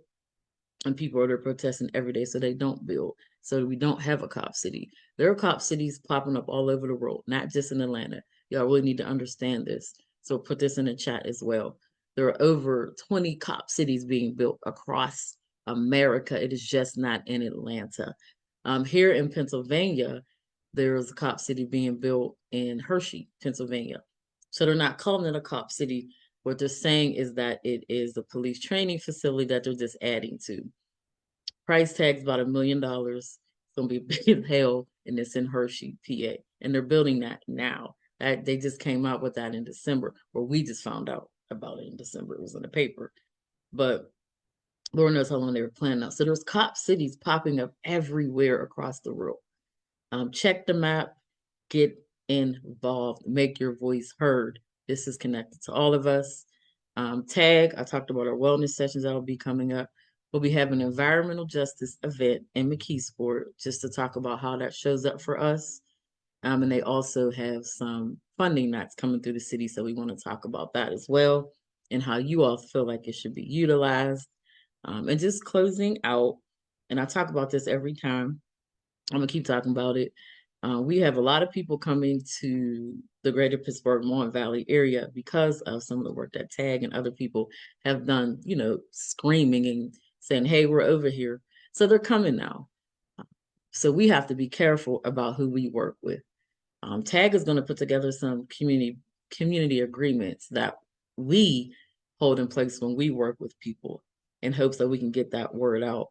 S1: and people are there protesting every day so they don't build. So we don't have a Cop City. There are Cop Cities popping up all over the world, not just in Atlanta. Y'all really need to understand this. So put this in the chat as well. There are over 20 Cop Cities being built across America. It is just not in Atlanta. Here in Pennsylvania, there's a Cop City being built in Hershey, Pennsylvania. So they're not calling it a Cop City. What they're saying is that it is a police training facility that they're just adding to. Price tag's about $1 million. It's gonna be big as hell, and it's in Hershey, PA. And they're building that now. They just came out with that in December, or we just found out about it in December. It was in the paper. But Lord knows how long they were planning out. So there's Cop Cities popping up everywhere across the world. Check the map, get involved, make your voice heard. This is connected to all of us. Tag, I talked about our wellness sessions that'll be coming up. We'll be having an environmental justice event in McKeesport just to talk about how that shows up for us. And they also have some funding that's coming through the city. So we want to talk about that as well and how you all feel like it should be utilized. And just closing out, and I talk about this every time. I'm gonna keep talking about it. We have a lot of people coming to the greater Pittsburgh Mon Valley area because of some of the work that Tag and other people have done, screaming and saying, hey, we're over here. So they're coming now. So we have to be careful about who we work with. Tag is going to put together some community agreements that we hold in place when we work with people. in hopes that we can get that word out.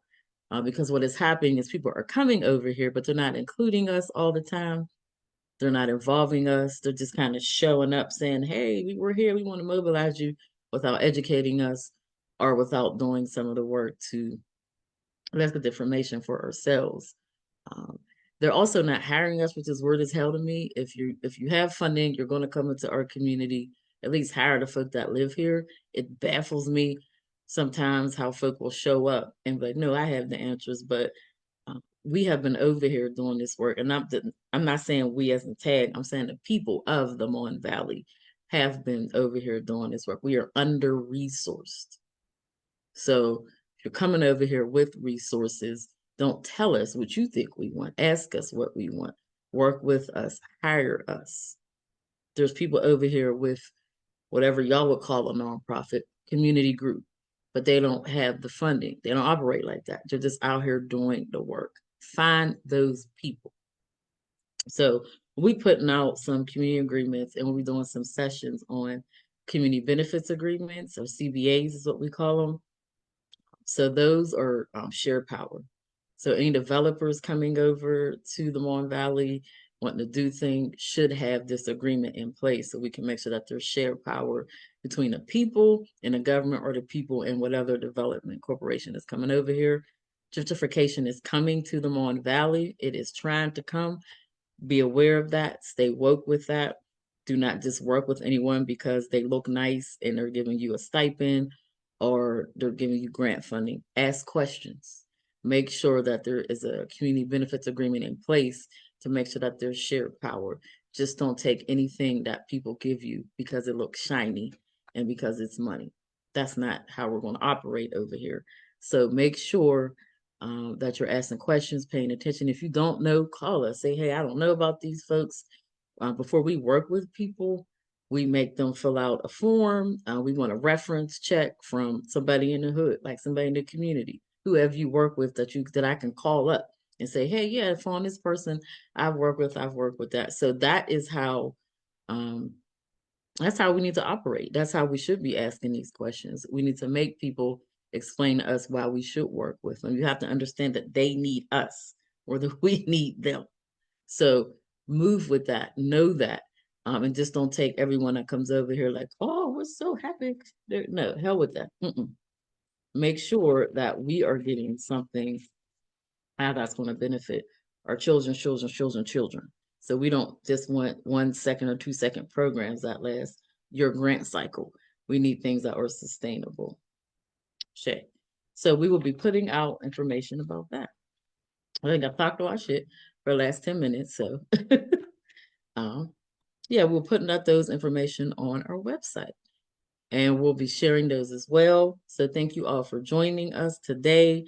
S1: Because what is happening is people are coming over here, but they're not including us all the time. They're not involving us. They're just kind of showing up saying, hey, we were here. We want to mobilize you without educating us or without doing some of the work to let's get the information for ourselves. Um, they're also not hiring us, which is weird as hell to me. If you have funding, you're going to come into our community. At least hire the folk that live here. It baffles me sometimes how folk will show up and be like, "No, I have the answers," but we have been over here doing this work, and I'm not saying we as a tag. I'm saying the people of the Mon Valley have been over here doing this work. We are under resourced. So if you're coming over here with resources, don't tell us what you think we want. Ask us what we want. Work with us. Hire us. There's people over here with whatever y'all would call a nonprofit community group, but they don't have the funding. They don't operate like that. They're just out here doing the work. Find those people. So we putting out some community agreements and we'll be doing some sessions on community benefits agreements or CBAs is what we call them. So those are shared power. So any developers coming over to the Mon Valley wanting to do things should have this agreement in place so we can make sure that there's shared power between the people and the government or the people and whatever development corporation is coming over here. Gentrification is coming to the Mon Valley. It is trying to come. Be aware of that. Stay woke with that. Do not just work with anyone because they look nice and they're giving you a stipend or they're giving you grant funding. Ask questions. Make sure that there is a community benefits agreement in place to make sure that there's shared power. Just don't take anything that people give you because it looks shiny and because it's money. That's not how we're going to operate over here. So make sure that you're asking questions, paying attention. If you don't know, call us. Say, hey, I don't know about these folks. Before we work with people, we make them fill out a form. We want a reference check from somebody in the hood, like somebody in the community, whoever you work with that I can call up and say, hey, yeah, if on this person I've worked with that. So um, that's how we need to operate. That's how we should be asking these questions. We need to make people explain to us why we should work with them. You have to understand that they need us or that we need them. So move with that, know that, and just don't take everyone that comes over here like, oh, we're so happy. No, hell with that. Make sure that we are getting something how that's going to benefit our children, children, children, children. So we don't just want 1 second or 2 second programs that last your grant cycle. We need things that are sustainable. Shit. So we will be putting out information about that. I think I've talked about shit for the last 10 minutes. So um, yeah, we're putting out those information on our website and we'll be sharing those as well. So thank you all for joining us today.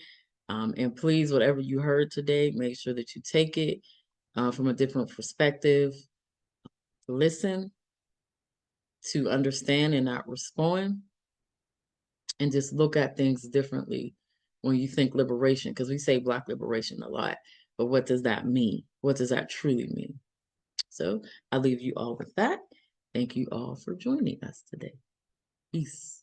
S1: And please, whatever you heard today, make sure that you take it from a different perspective. Listen to understand and not respond, and just look at things differently when you think liberation, because we say Black liberation a lot, but what does that mean? What does that truly mean? So I'll leave you all with that. Thank you all for joining us today. Peace.